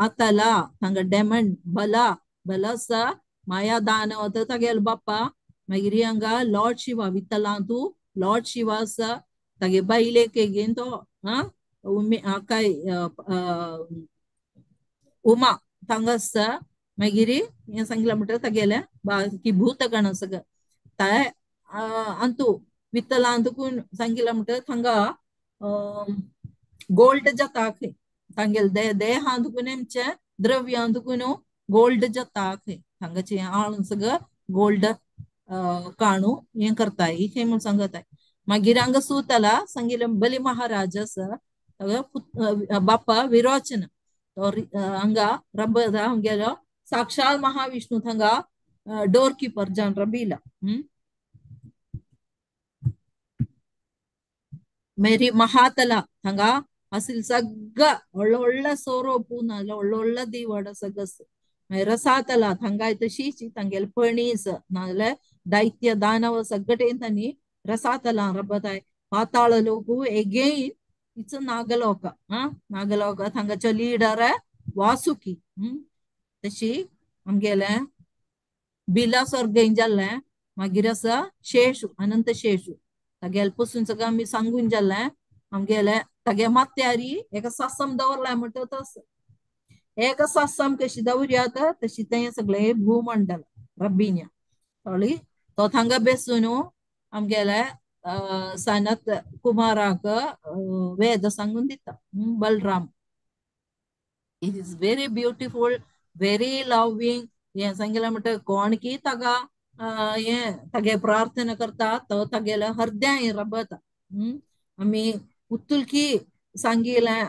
आताला हांगा डेमंड बलसा माया दानवत तागेल बाप्पा मागीर हांगा लॉर्ड शिवा वित्तलांतू लॉर्ड शिवा आसा तागे बायलेक घेन तो काय उमा तांगा आसा मागीर हें सांगलें म्हणटा तागेलें की भूतगण सगळें ताय अंतू वित्तलांतून सांगिल्लें म्हणटा थांगा गोल्ड जाता तांगेल देहांतून हेंचे द्रव्यांतून गोल्ड जाता हांगाचे आळून सगळं गोल्ड काणू हें करताय हे म्हूण सांगताय मागीर हांगा सुतला सांगिल्लें बली महाराज आसा बाप्पा विरोचन हांगा रब्बदा गेलो साक्षात महाविष्णू हांगा डोर कीपर जावन रबिला मेरी महातला हांगा असेल सगळं ಒಳ್ಳೊಳ್ಳೆ ಸೋರೋಪು ಒಳ್ಳೊಳ್ಳೆ ದಿವಡ ಸಗಸ್ रसातला हांगा तशीच तांगेल पणीस नाजाल्यार दैत्य दानव सगळे तांणी रसातला रबताय पाताळ लोकू एगेन इट्स नागलोक नागलोक हांगाचो लिडर वासुकी तशी आमगेले बिला स्वर्गेन जाल्लें मागीर आसा शेषू अनंत शेषू तागेल पसून सगळं आमी सांगून जाल्लें आमगेले तागे मात्यारी एका सासम दवरलाय म्हणटा तस एक सासम कशी दवरयात तशी ते सगळे भूमंडल रब्बिन्या कळ्ळी तो हांगा बेसून आमगेले सनत कुमाराक वेद सांगून दिता Balram it is very beautiful very loving हे सांगिल्लें म्हणटा कोण की तागा हे तागे प्रार्थना करता तो तागेले हृदय रबता आमी उत्तुलकी सांगिल्लें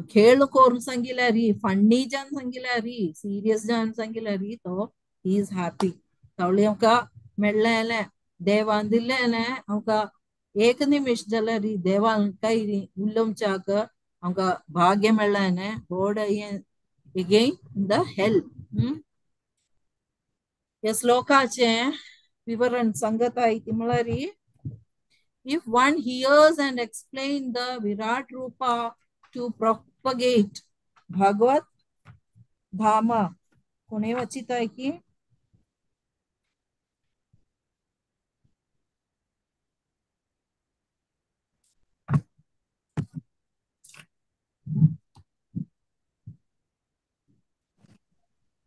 खेळ करून सांगिल्लें री फन्नी जावन सांगिल्लें री सिरियस जावन सांगिल्लें री तो इज हॅपी तावळी आमकां मेळ्ळें देवान दिल्लें आमकां एक निमिश जाल्यार री देवान काही री उलोवच्याक आमकां भाग्य मेळ्ळें गोड अगेन द हेल्प ह्या श्लोकाचे विवरण सांगताय ती म्हळ्यार if one hears and explain the Virat Rupa to propagate Bhagavad Dhamma कोणी वाचित आहे की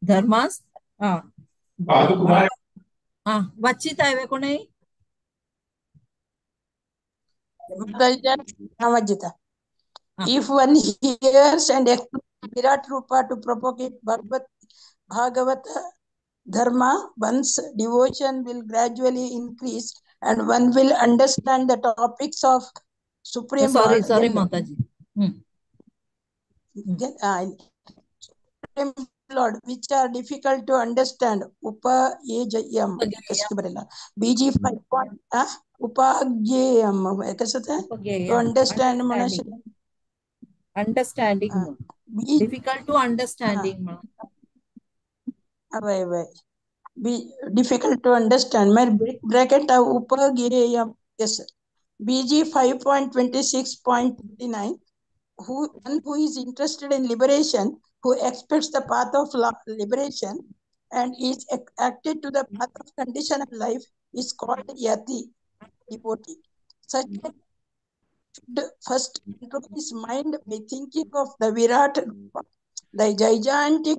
धर्मास वाचित आहे कोणी if one hears and explains Virat Rupa to propagate Bhagavata Dharma, one's devotion will gradually increase and one will understand the topics of Supreme sorry Mataji. Supreme Lord, which are difficult to understand. Upayejayam. BG 5 point. Upageyam. To understand. Understanding. Difficult to understanding. Be difficult to understand. My bracket upageyam. Yes. BG 5.26.29. Who is interested in liberation, who expects the path of liberation and is acted to the path of conditional life is called yati, devotee. Such should first control his mind by thinking of the Virat, the gigantic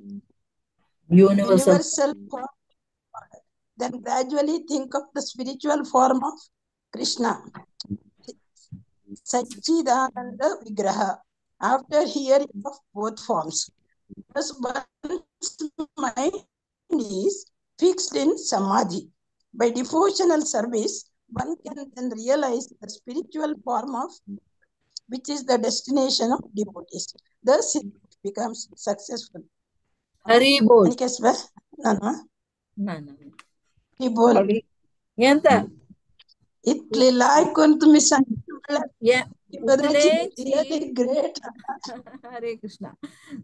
universal form, then gradually think of the spiritual form of Krishna, Satchidananda Vigraha. After hearing of both forms, thus one's mind is fixed in samadhi. By devotional service, one can then realize the spiritual form of which is the destination of devotees. Thus it becomes successful. Hari bol. No. Hari bol. Yenta. Itli like to miss. Yeah. Mataji, Utulenchi really great. Hare Krishna.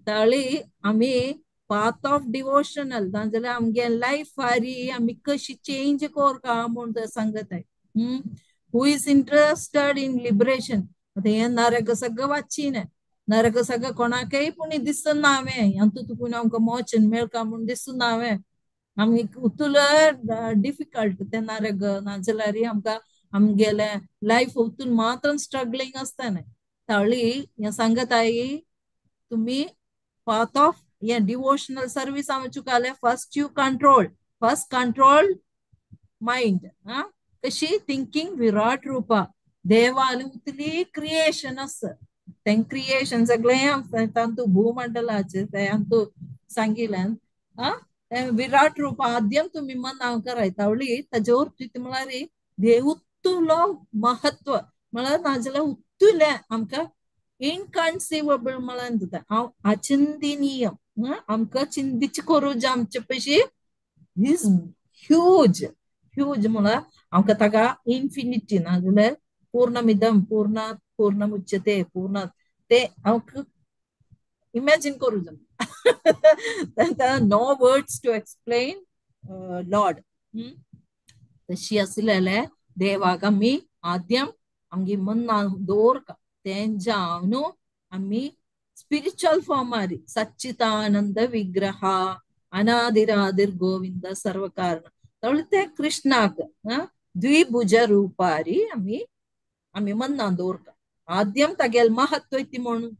Tali ami path of devotional. Danjala amge life hari ami kashi change kor ka amund sangat hai. Hmm. Who is interested in liberation? Ate yan naraga sagga vachine. Naraga sagga kona kai puni disannave. Antu tu puna amka mochin mel ka amund disannave. आमगे उतुला difficult ते नारग नाजलारी आमका आमगेले life उतून मात्र struggling असताना तळी या सांगत आहे तुम्ही पाथ ऑफ या डिवोशनल सर्विस आमचुकाले फर्स्ट कंट्रोल माइंड कशी थिंकिंग विराट रूपा देवाले उतली क्रिएशन अस तें क्रिएशन सगळे तांतू भूमंडलाचे ते आमतू सांगिल्यान विराट रूप आद्यम तुम्ही मन नाव करायतावळी ताजेवर तुती म्हळ्यार देव उतुलो महत्व म्हळ्यार नाजला उतुले आमका इनकन्सिवेबल म्हळ्यार दिता हांव अचिंतनीय आमकां चिंतीच करूज आमचे पयशी इज ह्यूज म्हळ्यार आमकां ताका इन्फिनिटी नाजाल्यार पूर्णमिदम पूर्णात पूर्णमुच्यते पूर्णात ते हांव imagine करू no words to explain Lord. तशी असलेले देवाक आमी आद्यम आमगे मन्ना दवरका तें जावन आमी स्पिरिच्युअल फॉर्मारी सच्चिदानंद विग्रह अनादिरादिर गोविंद सर्व कारण तळ ते कृष्णाक द्विभुज रूपारी आमी मन्ना दवरका आद्यम तागेल महत्व इति म्हणून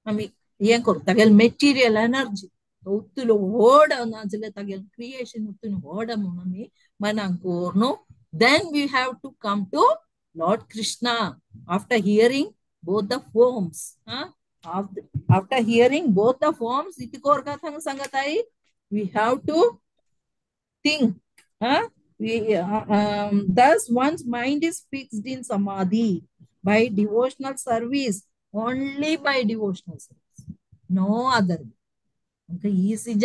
आमी हें करू तागेल मेटीरियल एनर्जी उतलो व्हड नाजाल्यार तागेल क्रिएशन उतून व्हड म्हणून आमी मनाक करून then we have to come to Lord Krishna after hearing both the forms. After hearing both the forms, iti korka thang sangatai, we have to think. Thus one's mind is fixed in samadhi by devotional service, only by devotional service, no other. Easy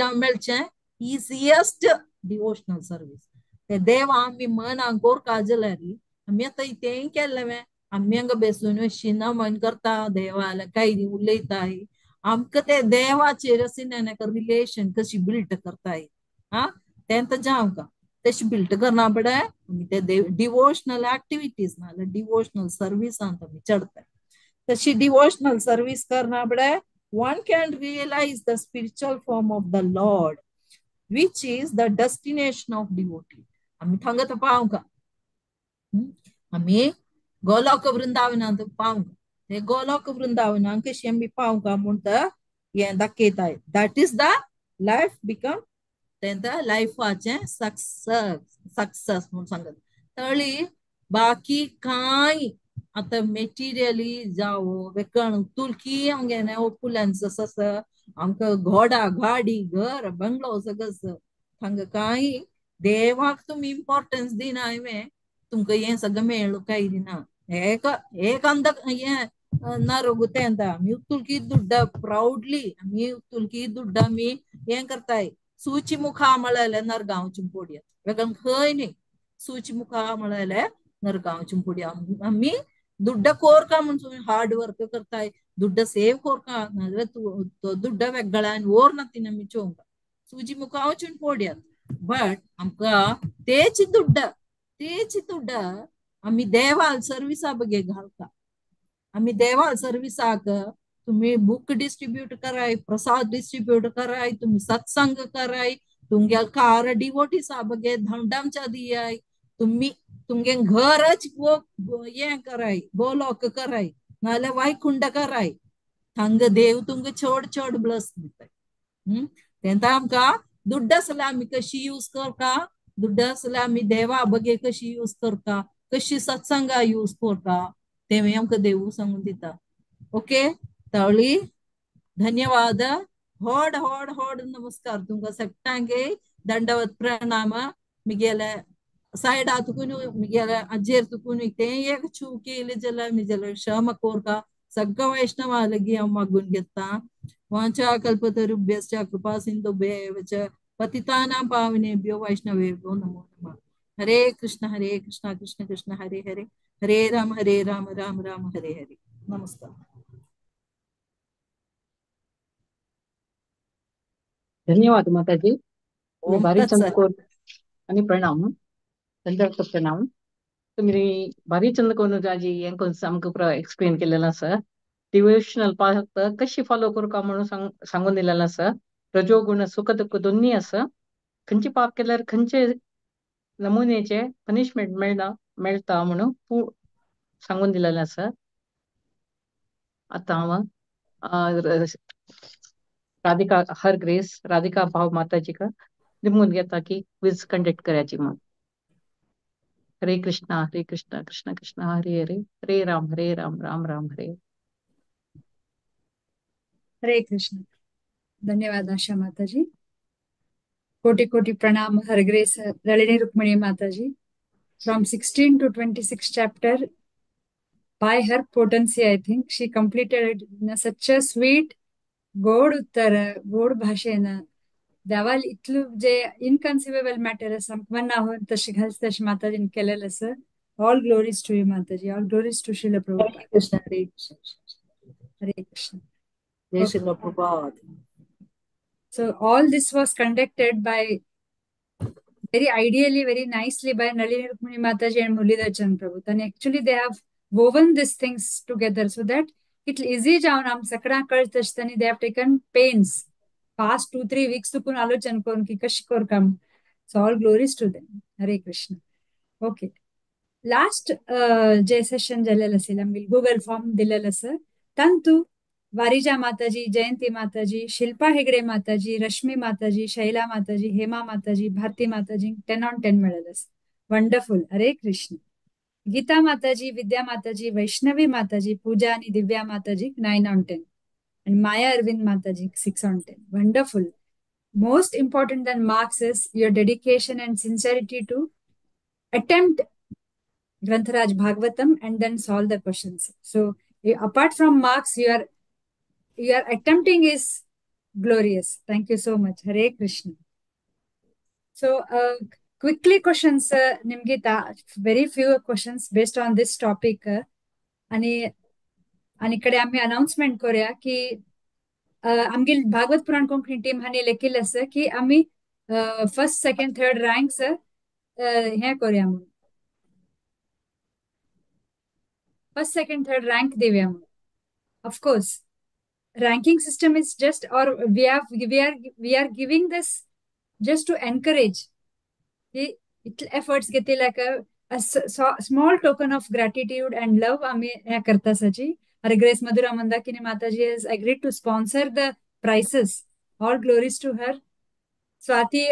easiest devotional service. ते देव आम्ही मन Angkor काजलारी आम्ही आता इथे केलं आम्ही अंग बेसून शिना मन करता देवाला काही उलयताय आमकां ते देवाचे रसीने रिलेशन कशी बिल्ड करताय तें तर आमकां तशी बिल्ड करना पडे आमी ते डिवोशनल एक्टिविटीज ना डिवोशनल सर्विस आमी चढताय तशी डिवोशनल सर्विस करना पडे one can realize the spiritual form of the Lord, which is the destination of devotee. आम्ही थांगत पावंका आम्ही गोलोक वृंदावनांत पावंका ते गोलोक वृंदावनांत कशी आम्ही पावंका म्हणटा हें दाखयताय that is the life become तें लायफाचे सक्सेस म्हणून सांगत तळी बाकी कांय आता मेटीरियली जावं वेकण तुलकी आमगेने ओपुलन्स आसा आमकां घोडा गाडी घर बंगलो सगळं थांग कांय देवाक तुम्ही इम्पॉर्टन्स दिना हांवें तुमकां हें सगळं मेळ्ळो काय दिना एक अंद हें नारोगुते आमी तुलकी दुड्ड प्राउडली आमी तुलकी दुड्ड आमी हें करताय सूची मुखा म्हळ्यार नरगांव चिंपोड्या वेगळं खंय न्ही सूची मुखा म्हळ्यार नरगांव चिंपोड्या आमी दुड्ड कोरका म्हणून हार्ड वर्क करताय दुड्ड सेव कोरका नाजाल्यार दुड्ड वेगळ्यान ओर नातीन आमी चोवंका सूची मुखा चिंपोड्या बट आमकां तेच दुड्ड आमी देवाल सर्विसा बगे घालता आमी देवाल सर्विसाक तुम्ही बुक डिस्ट्रीब्यूट कराय प्रसाद डिस्ट्रीब्यूट कराय तुम्ही सत्संग कराय तुमगे कार डिवोटीसा बगे धंडामच्या दियाय तुम्ही तुमगे घरच ये कराय गोलोक कराय नाल्यार वायकुंड कराय थांग देव तुमगे चड ब्लस दिताय तेन्ना आमकां दुड्ड आसल्यार आमी कशी यूज करता दुड्ड आसल्यार आमी देवा बगे कशी यूज करता कशी सत्संगा यूज करता तें आमकां देव सांगून दिता ओके तळी धन्यवाद होड होड होड नमस्कार तुमकां सगळ्यांगे दंडवत प्रणाम मिगेले सायडा तुकून मिगेले आजेर तुकून तें एक चू केले जाल्यार मिगेले क्षम कोरता सगळ्या वैष्णवा लागीं हांव मागून घेता वाचा कल्पतरुभ्यश्च कृपा सिंधुभ्येव च पतितानां पावनेभ्यो वैष्णवेभ्यो नमो नमः हरे कृष्ण कृष्ण कृष्ण हरे हरे हरे राम राम राम हरे हरे. नमस्कार. धन्यवाद माताजी. तुम्ही ओम भारी तत्सत. चंदकोर आणि प्रणाम. संदर्भ प्रणाम. तुम्ही भारी चंदकोरजी यांकून आमकां एक्सप्लेन केलेलं आसा. डिवोशनल पाथ कशी फॉलो करता म्हणून सांगून दिलेलं आसा. रजोगुण सुख दुःख दोन्ही आसा. खंयचे पाप केल्यार खंयचे नमुन्याचे पनिशमेंट मेळटा म्हणून सांगून दिलेलं आसा. आता हांव राधिका हर ग्रेस राधिका भाव माताजी का निमून घेता की क्विज कंडक्ट करायची म्हणून. हरे कृष्णा कृष्ण कृष्ण हरे हरे हरे राम राम राम हरे. हरे कृष्ण. धन्यवाद आशा माताजी. कोटि कोटि प्रणाम हर ग्रेस ललिनी रुक्मिणी माताजी. From 16 to 26 chapter, by her potency, I think she completed it in such a sweet, गोड उत्तर, गोड भाषेन. देवाल इतलू जे इनकन्सिवेबल मॅटर आसा म्हणना होऊन तशी घालस तशी माताजीन केलेलं असं. All glories to you Mataji. All glories to Srila Hare Prabhupada. Krishna Hare Krishna. Hare Krishna. Jai Shri Prabhupada. So all this was conducted by very ideally, very nicely by Nalini Rukmini Mataji and Muralidhar Chand Prabhu. And actually they have woven these things together so that it's easy jaun am sakda kalt tashtani. They have taken pains past 2-3 weeks to kun alochan kon ki kashi kor kam. So all glories to them. Hare Krishna. Okay. Last जे session झालेलं असेल आम्ही Google form दिलेलं असं. तंतु वारिजा माताजी, जयंती माताजी, शिल्पा हेगडे माताजी, रश्मी माताजी, शैला माताजी, हेमा माताजी, भारती माताजी 10 on 10 मिळालं. वंडरफुल. हरे कृष्ण. गीता माताजी, विद्या माताजी, वैष्णवी माताजी, पूजा आणि दिव्या माताजी 9 on 10. And Maya Arvind Mataji 6 on 10. Wonderful. Most important than marks is your dedication and sincerity to attempt Grantharaj Bhagavatam and then solve the questions. So apart from marks, your attempting is glorious. Thank you so much. Hare Krishna. So quickly questions, Nimgita, very few questions based on this topic. आणि इकडे आम्ही announcement करूया की आमगे भागवत पुराण Konkani team हाने लेखिल्लें आसा की आम्ही फर्स्ट सेकंड थर्ड रँक्स हे करूया म्हणून. First, second, third rank Divya. Of course, ranking system is just, or we are giving this just to encourage the efforts get like a small token of gratitude and love. आम्ही हे करता Sachi. Our Grace Madhura Mandakini Mataji has agreed to sponsor the prizes. All glories to her. Swati,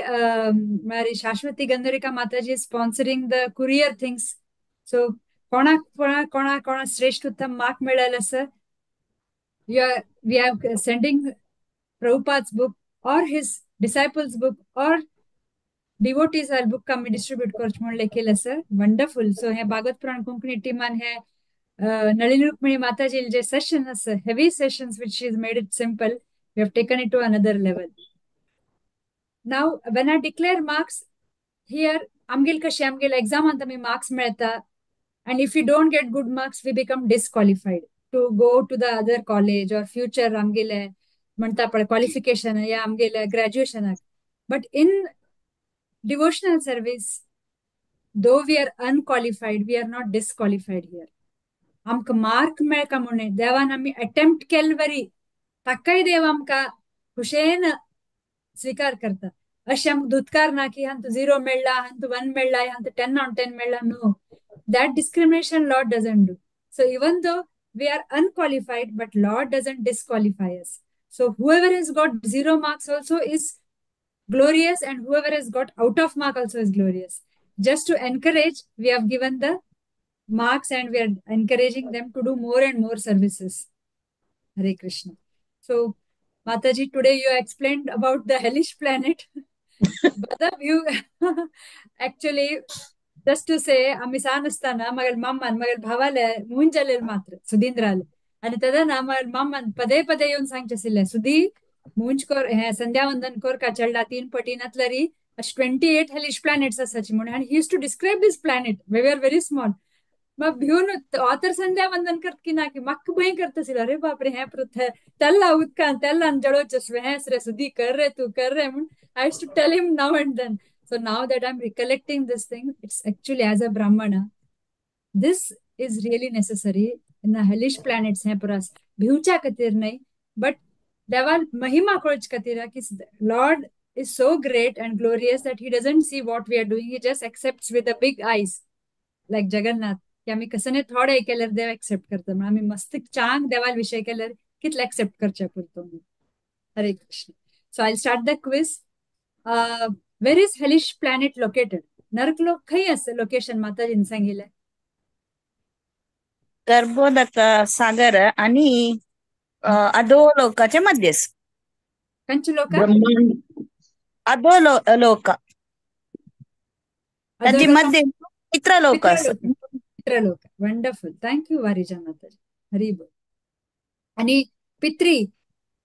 Mary Shashwati Gandharika Mataji is sponsoring the courier things. So कोणा श्रेष्ठ उत्तम mark मिळालं sir. We are sending Prabhupada's book or his disciples' book or devotees' book आम्ही distribute करच म्हणून लेखिल्लें sir. Wonderful. So हे भागवत पुराण कोंकणी टीमान हे नलिनी रुक्मिणी माताजी जे session heavy sessions which she's made it simple. We have taken it to another level. Now when I declare marks here, आमगेल कशी आमगेल exam आमी marks मिळता. And if we don't get good marks, we become disqualified to go to the other college or future amgele manta qualification ya amgele graduation. But in devotional service, though we are unqualified, we are not disqualified here. आमक mark मेळका म्हणून देवान आम्ही attempt केल वरी ताकाय देव आमका खुशेन स्वीकार करता. अशें आमकां धुतकार ना की हांतू 0 मेळ्ळा, हांतू 1 मेळ्ळा, हांतू 10 on 10 मेळ्ळा. No. That discrimination Lord doesn't do. So even though we are unqualified, but Lord doesn't disqualify us. So whoever has got 0 marks also is glorious, and whoever has got out of mark also is glorious. Just to encourage, we have given the marks and we are encouraging them to do more and more services. Hare Krishna. So Mataji, today you explained about the hellish planet. But you actually, just to say, आम्ही San असताना मगर मामान मगर भावाले moon जालेल मात्र सुधींद्राल आणि तदना मगर मामान पदे पदे येऊन सांगचेसिल्ले सुधी मूंज कोर हे संध्या वंदन कोर का चढला 3 पटीनातलरी 28 hellish planets asachi म्हणून. And he used to describe this planet. We were very small. मग भिवून ऑथर संध्या वंदन करत की ना की मक्क भय करतसिल अरे बापरे हे प्रथ तेल्ला उदकान तेल्लान जळोचस्वे हेस रे सुधी कर रे म्हण I used to tell him now and then. So now that I'm recollecting this thing, it's actually as a Brahmana, this is really necessary in the hellish planets हैं पुरास भिवच्या खातीर नाही but देवान महिमा कळच खातीर की Lord is so great and glorious that he doesn't see what we are doing, he just accepts with the big eyes like Jagannath की आम्ही कसं नाही थोडे केल्यार देव एक्सेप्ट करता म्हणून आम्ही मस्त चांग देवाल विषय केल्यार कितले एक्सेप्ट करचे पुरतो म्हणून. हरे Krishna. So I'll start the quiz. Where is hellish planet located? नरकलोक खंय आसा लोकेशन माताजीन सांगिल्लें. गर्भोदक सागर आणि अधोलोकाच्या मध्येच. कंच लोक ब्रह्मांड अधोलोक त्याची मध्ये पित्रलोक असं. पित्रलोक. वंडरफुल. थँक्यू वारिजा माताजी. हरी बोल. आणि पित्री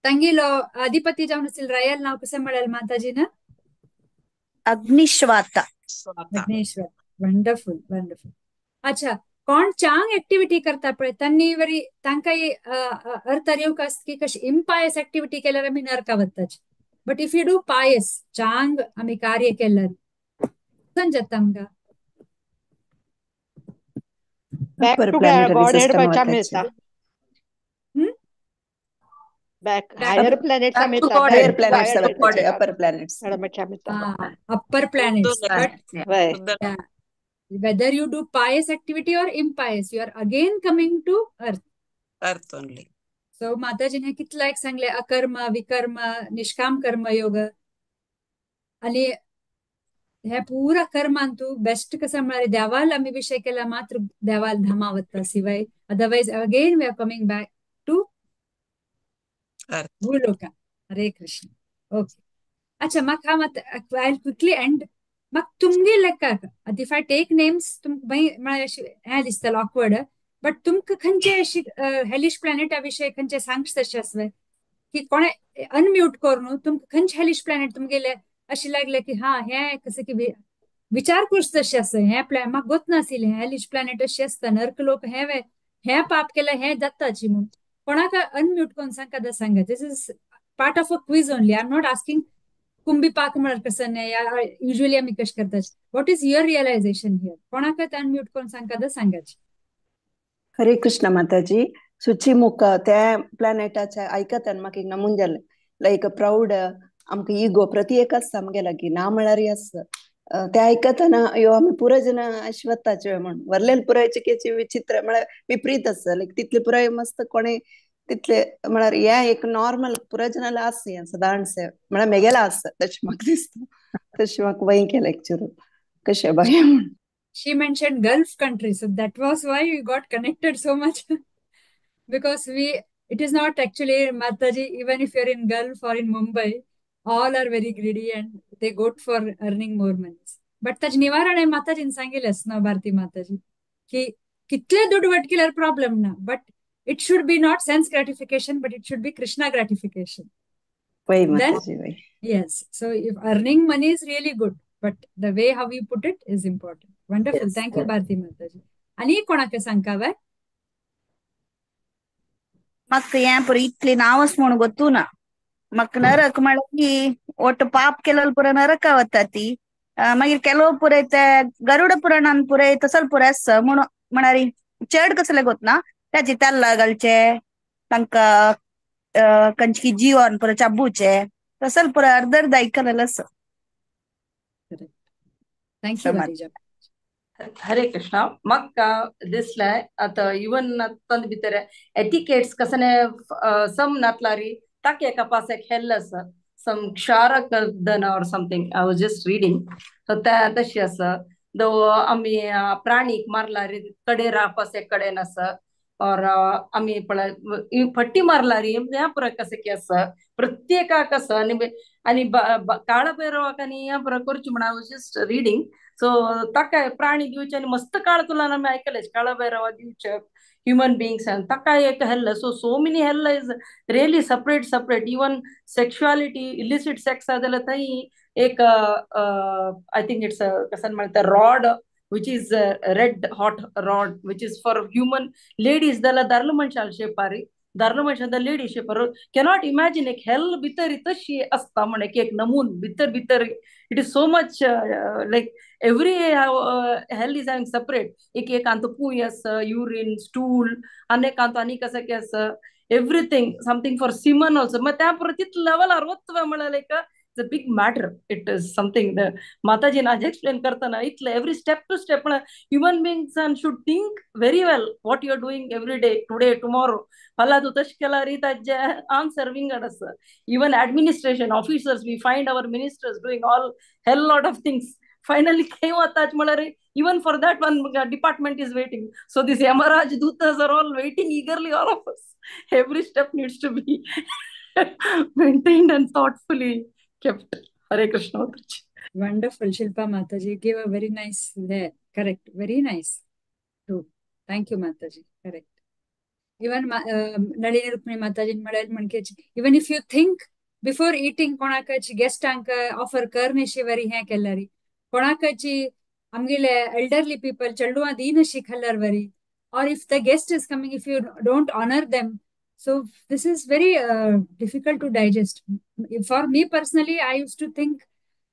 ತಂಗಿಲೋ ಅಧಿಪತಿ ಜಾವನಸಿಲ್ ರಾಯಲ್ ನಾವು ಕಸ ಮಾಡಲ್ ಮಾತಾಜಿನ अग्निश्वाता. अग्नेश्वर. Wonderful wonderful. अच्छा कोण चांग ऍक्टिव्हिटी करता पळय त्यांनी वरी तांकां अर्थ येवंक आसता की कशी इम्पायस ऍक्टिव्हिटी केल्यार आमी नरका वताची बट इफ यू डू पायस चांग आमी कार्य केल्यार खंय जाता आमकां back to Godhead बचा मिळता. Back higher planets back to मिळता. God. Higher planets upper planets. बचा मिळता. upper planets. But Right. whether you do pious activity or impious, you are again coming to earth. Earth only. So माताजीने कितला एक सांगले अकर्म विकर्म निष्काम कर्म योग आणि हे पुरा कर्मान तू बेस्ट कसं म्हणणारे देवाल आम्ही विषय केला मात्र देवाल धामावता शिवाय otherwise again we are coming back to Bhuloka. Hare Krishna. Okay. अच्छा मग हा मत आय क्विकली एंड मग तुमगे लेक्का इफ आय टेक नेम्स तुम हे दिसतलं ऑकवर्ड बट तुमकां खंयचे अशी हेलिश प्लॅनेटा विशय खंयचे सांगच तशें आसले की कोणे अनम्यूट करून तुमकां खंयचे हेलिश प्लॅनेट तुमगेले अशी लागले की हा हे कसं की विचार करूच तशें आसा हे प्लॅन म्हाका गोत नाशिल्लें हे हेलिश प्लॅनेट अशें आसता नर्क लोक हे पाप केलं हे जाताची म्हणून कोणाक अनम्यूट करून सांगा सांगा. This is part of a quiz only. I am not asking Kumbhipaka म्हळ्यार कसं नाही युजली आम्ही कशें करतात. What is your realisation here कोणाक अनम्यूट करून सांगा सांगाची. हरे कृष्ण माताजी. सुचिमुख त्या प्लॅनेटाच्या आयकताना म्हाका एक नमून जालें लायक प्राऊड आमकां इगो प्रति एक आसता आमगे लागीं ना म्हळ्यार आसता ते आयकताना अयो आमी पुराय जन अश्वत्थाचे म्हण वरलेल पुराय चिकेची विचित्र म्हळ्यार विपरीत आसता लायक तितले पुराय मस्त कोणे तितले म्हळ्यार हे एक नॉर्मल पुराय जनाला आसा सदाणसे म्हळ्यार मेगेला आसता तशें म्हाका दिसता. तशें म्हाका वय केलें एक्चुअली कशें बाय म्हण. She mentioned Gulf countries, so that was why we got connected so much. Because it is not actually Mataji, even if you're in Gulf or in Mumbai, all are very greedy and they go for earning more money. But taj nivaran hai Mataji सांगितलेस ना भारती माताजी की कितले दूध वटकिल्यार problem ना but it should be not sense gratification but it should be Krishna gratification. वय माताजी वय. Yes, so if earning money is really good but the way how you put it is important. Wonderful. Yes, Thank you yes. Bharti Mataji. आणि कोणाक सांगकाव मग हे पुर इतली नावच म्हणून गोतू ना मग नरक म्हळ्यार की ಒಟ್ಟು ಪಾಪ ಕೆಲವು ಪುರ ನರಕ वताती मागीर ಕೆಲವು ಪುರ ಐತೆ गरुड पुराणान पुरे तसल पुरे आसा म्हणून म्हणारी चेड कसले गोतना त्याची तेल्ला घालचे तांकां कंचकी जीवन पुरे चाबूचे तसल पुरे अर्ध अर्ध आयकलेलं आसा. Thank you Varija. हरे कृष्ण. म्हाका दिसलाय आता इवन ತಂದ भितर एटिकेट्स कसने सम नातलारी ताक एका पास एक हेल्ल आसा सम क्षारक दन और something I was just reading so त्या तशी आसा दो आमी प्राणीक मारलारी कडे रापास एक कडेन आसा और आमी पळय फट्टी मारलारी ह्या पुरा कसे की आसा प्रत्येकाक आसा आणि काळ भैरवाक आनी ह्या पुरा करची म्हण I was just reading so ताका प्राणी दिवचे आणि मस्त काळ तुला आम्ही ऐकले काळ भैरवा दिवचे ह्युमन बिंग्स आणि ताका एक हेल्ल सो मेनी हेल्ल is really separate even sexuality illicit sex जाल्यार थंय एक आय थिंक इट्स कसं म्हणटा rod which is a red hot rod, which is for human ladies. Dala darlamanshal shepari. Darlamanshal the lady sheparu. Cannot imagine ek hell bitter itashi astamane ek namun bitter bitter. It is so much like every hell is having separate. Ek anto puyas, urine, stool, anekanto anikasa kasa. Everything, something for semen also. Level like it's a big matter. It is something the Mataji Naj explain kartana. Every step to step, human beings should think very well what you are doing every day, today, tomorrow. I'm serving us. Even administration officers, we find our ministers doing all hell lot of things. Finally, even for that one department is waiting. So these Yamaraj Dutas are all waiting eagerly, all of us. Every step needs to be maintained and thoughtfully kept. Hare Krishna. Wonderful, Shilpa Mataji. Gave a very nice there. Correct. Very nice. True. Thank you, Mataji. Correct. Even Nalini Rukmini Mataji, even if you think before eating, konakachi guest anka offer karne shivari hai kellari. Konakachi amgile elderly people chalduwa dina shikhalar vari. Or if the guest is coming, if you don't honor them, so this is very difficult to digest. For me personally, I used to think,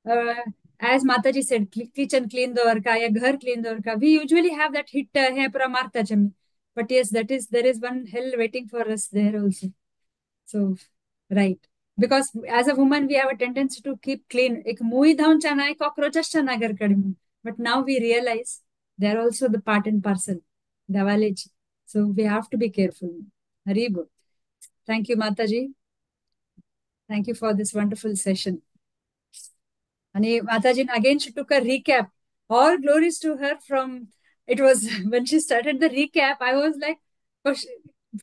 as Mataji said, kitchen clean the orka, ya ghar clean the orka. We usually have that hit hai pura marta chami. But yes, there is one hell waiting for us there also. So, right. Because as a woman, we have a tendency to keep clean. Ek mui dhaun chana, cockroaches chana gar kadimu. But now we realize they're also the part and parcel. Davaleji. So we have to be careful. Haribo. Thank you, Mataji. Thank you for this wonderful session. And Mataji, again, she took a recap. All glories to her from, it was when she started the recap, I was like, gosh,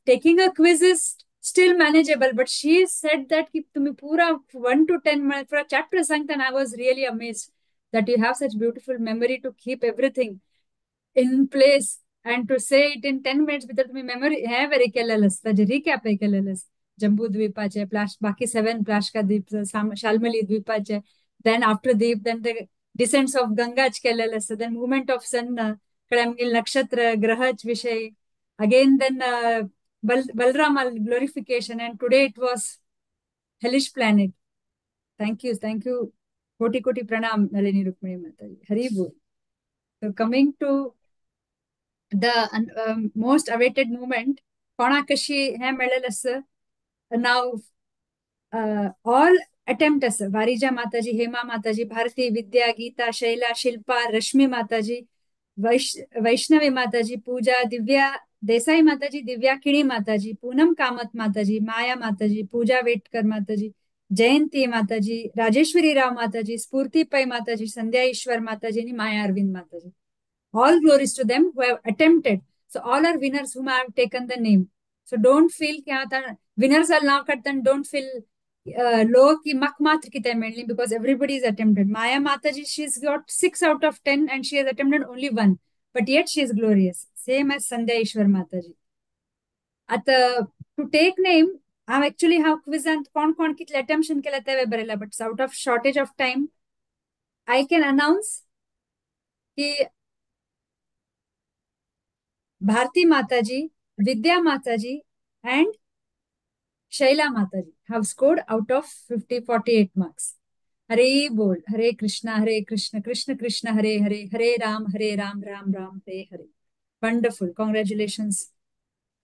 taking a quiz is still manageable, but she said that tumi pura 1 to 10 for a chapter sankt, and I was really amazed that you have such beautiful memory to keep everything in place and to say it in 10 minutes with tumi memory hai very kellalas the recap hai kellalas Jambu Dvipa che plash baki 7 Plashka Dvip Shalmali Dvipa che, then after Deep, then the descents of Ganga kellalas, then movement of sun Kadamgil Nakshatra Grahach Vishay, again then Balramal glorification, and today it was hellish planet. Thank you koti koti pranam Nalini Rukmini Mataji. Hari Bol. So coming to the most awaited moment, Konakashi hai melalas. Now all attempts, Varija Mataji, Hema Mataji, Bharati, Vidya, Geeta, Shaila, Shilpa, Rashmi Mataji, Vaishnavi Mataji, Pooja, Divya, Desai Mataji, Divya Kini Mataji, Poonam Kamath Mataji, Maya Mataji, Pooja Vetkar Mataji, Jayanti Mataji, Rajeshwari Rao Mataji, Spurti Pai Mataji, Sandhya Ishwar Mataji, and Maya Arvind Mataji. All glories to them who have attempted. So all are winners whom I have taken the name. So don't feel winners are now cut, then don't feel low ki mak matra ki mainly, because everybody is attempted. Maya Mataji, she's got 6 out of 10 and she has attempted only 1, but yet she is glorious. Same as Sandhya Ishwar Mataji. To take name, I actually have quiz and kon kitla attempts kela teve barela, but out of shortage of time, I can announce ki Bharti Mataji, Vidya Mataji, and Shaila Mataji have scored out of 48 marks. Hare Bol, Hare Krishna, Krishna Krishna, Hare Hare, Hare Ram, Ram Ram, Hare Hare. Wonderful. Congratulations,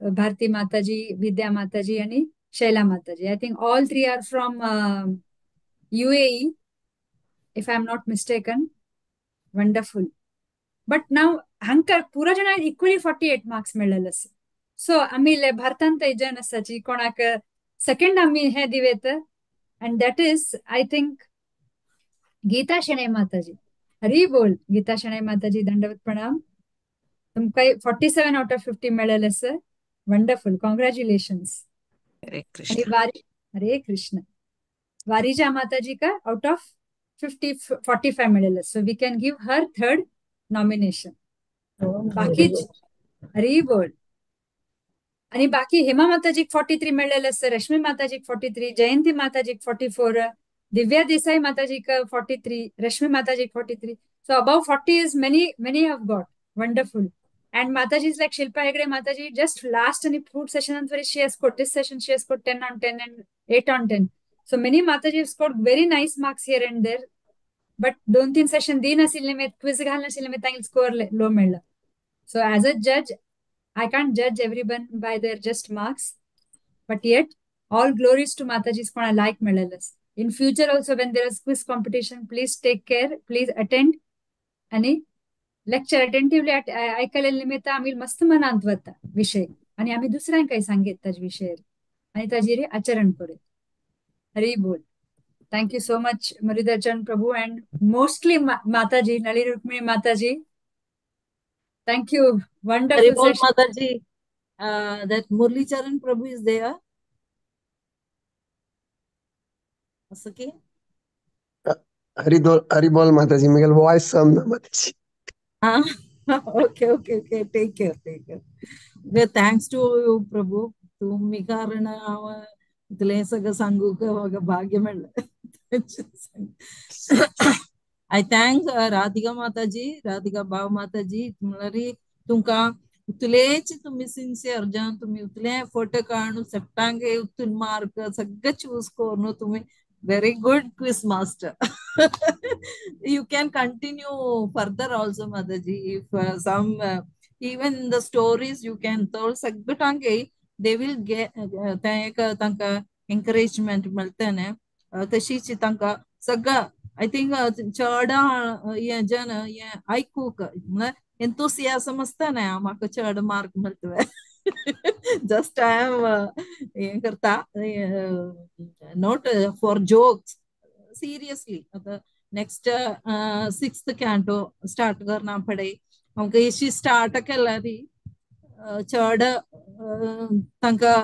Bharti Mataji, Vidya Mataji, and Shaila Mataji. I think all 3 are from UAE, if I'm not mistaken. Wonderful. But now, Hankar, pura jana equally 48 marks medalist. So, Amile Bhartanta Ijana Sachi, Konaka, second Ami hai Diveta, and that is, I think, Geeta Shanai Mataji. Hari Bol, Geeta Shanai Mataji, Dandavat Pranam. Tumkai 47 out of 50 medalists. Wonderful. Congratulations. Hare Krishna. Hare Krishna. Varija Mataji ka out of 45 medalists. So, we can give her third nomination. Baki Hari Bol. आणि बाकी हेमा माताजी 43 मिळालेलं असतं, रश्मी माताजी 43, जयंती माताजी 44, दिव्या देसाई माताजी 43, रश्मी माताजी 43. So above 40 is many have got. Wonderful. And Mataji is like Shilpa Hegde Mataji, just last any food session and she has scored this session, she has scored 10 on 10 and 8 on 10. So many Mataji have scored very nice marks here and there. But don't think session di nasilne mein quiz ghalna silne mein tangil score low mela. So as a judge, I can't judge everyone by their just marks. But yet, all glories to Mataji's kona like medalas. In future also, when there is quiz competition, please take care, please attend. आणि lecture अटेंटिव्हली ऐकलेल्या निमित्त आम्ही मस्त मनांत वता विषय आणि आम्ही दुसऱ्यांक काही सांगेत ताजे विषय आणि ताजेर आचरण करूया. हरी बोल. Thank you so much, Muridharan Prabhu, and mostly Mataji, Nali Rukmini Mataji. Thank you. Wonderful Hari Bol session. Mataji. That Murli Charan Prabhu is there. Okay. Hari Bol Mataji. Miguel voice some Mataji. Okay. Take care. Okay, thanks to you, Prabhu. तुम्ही कारण इतले सगळं सांगू का भाग्य मिळलं. I thank Radhika Mataji, Radhika Bhav Mataji. तुमका उतलेच तुम्ही sincere जान तुम्ही उतले फोटो काढून सट्टांगे उतून मार्क सगळं चूज करून तुम्ही very good quiz master. You can continue further also, Mataji. If some even the stories you can tell sagtange, they will get tanka encouragement मिळते तशीच तांका सगळं I think चढा ये जन ये ऐकूक enthusiasm असता ना म्हाका चढ मार्क मिळतवे. Just I am करता not for jokes, seriously. Next 6th canto start करना पड़े हमको इसी start केला री चढ तांका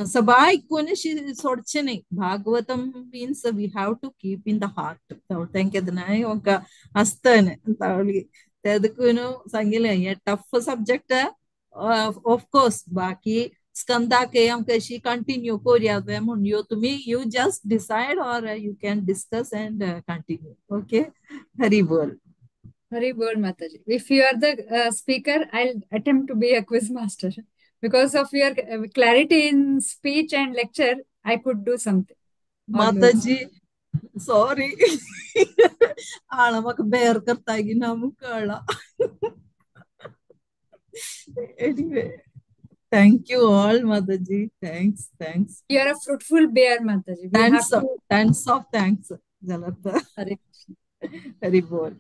सबाई कोणी सोडचे नाही. Bhagavatam means we have to keep in the heart. तांकेदनाय ओका असतने तावली तेदकुनो सांगिले ये tough subject. Of course बाकी स्कंदा के हम कशी continue करूया म्हणून यो तुम्ही you just decide or you can discuss and continue. Okay. Hari Bol. Hari Bol Mataji. If you are the speaker, I'll attempt to be a quiz master. Because of your clarity in speech and lecture, I could do something. Mataji, sorry. आला मग बेर करता है कि ना मुकाला. Anyway, thank you all, Mataji. Thanks. You are a fruitful bear, Mataji. Thanks of thanks. Jalata. Hari Hari Bol.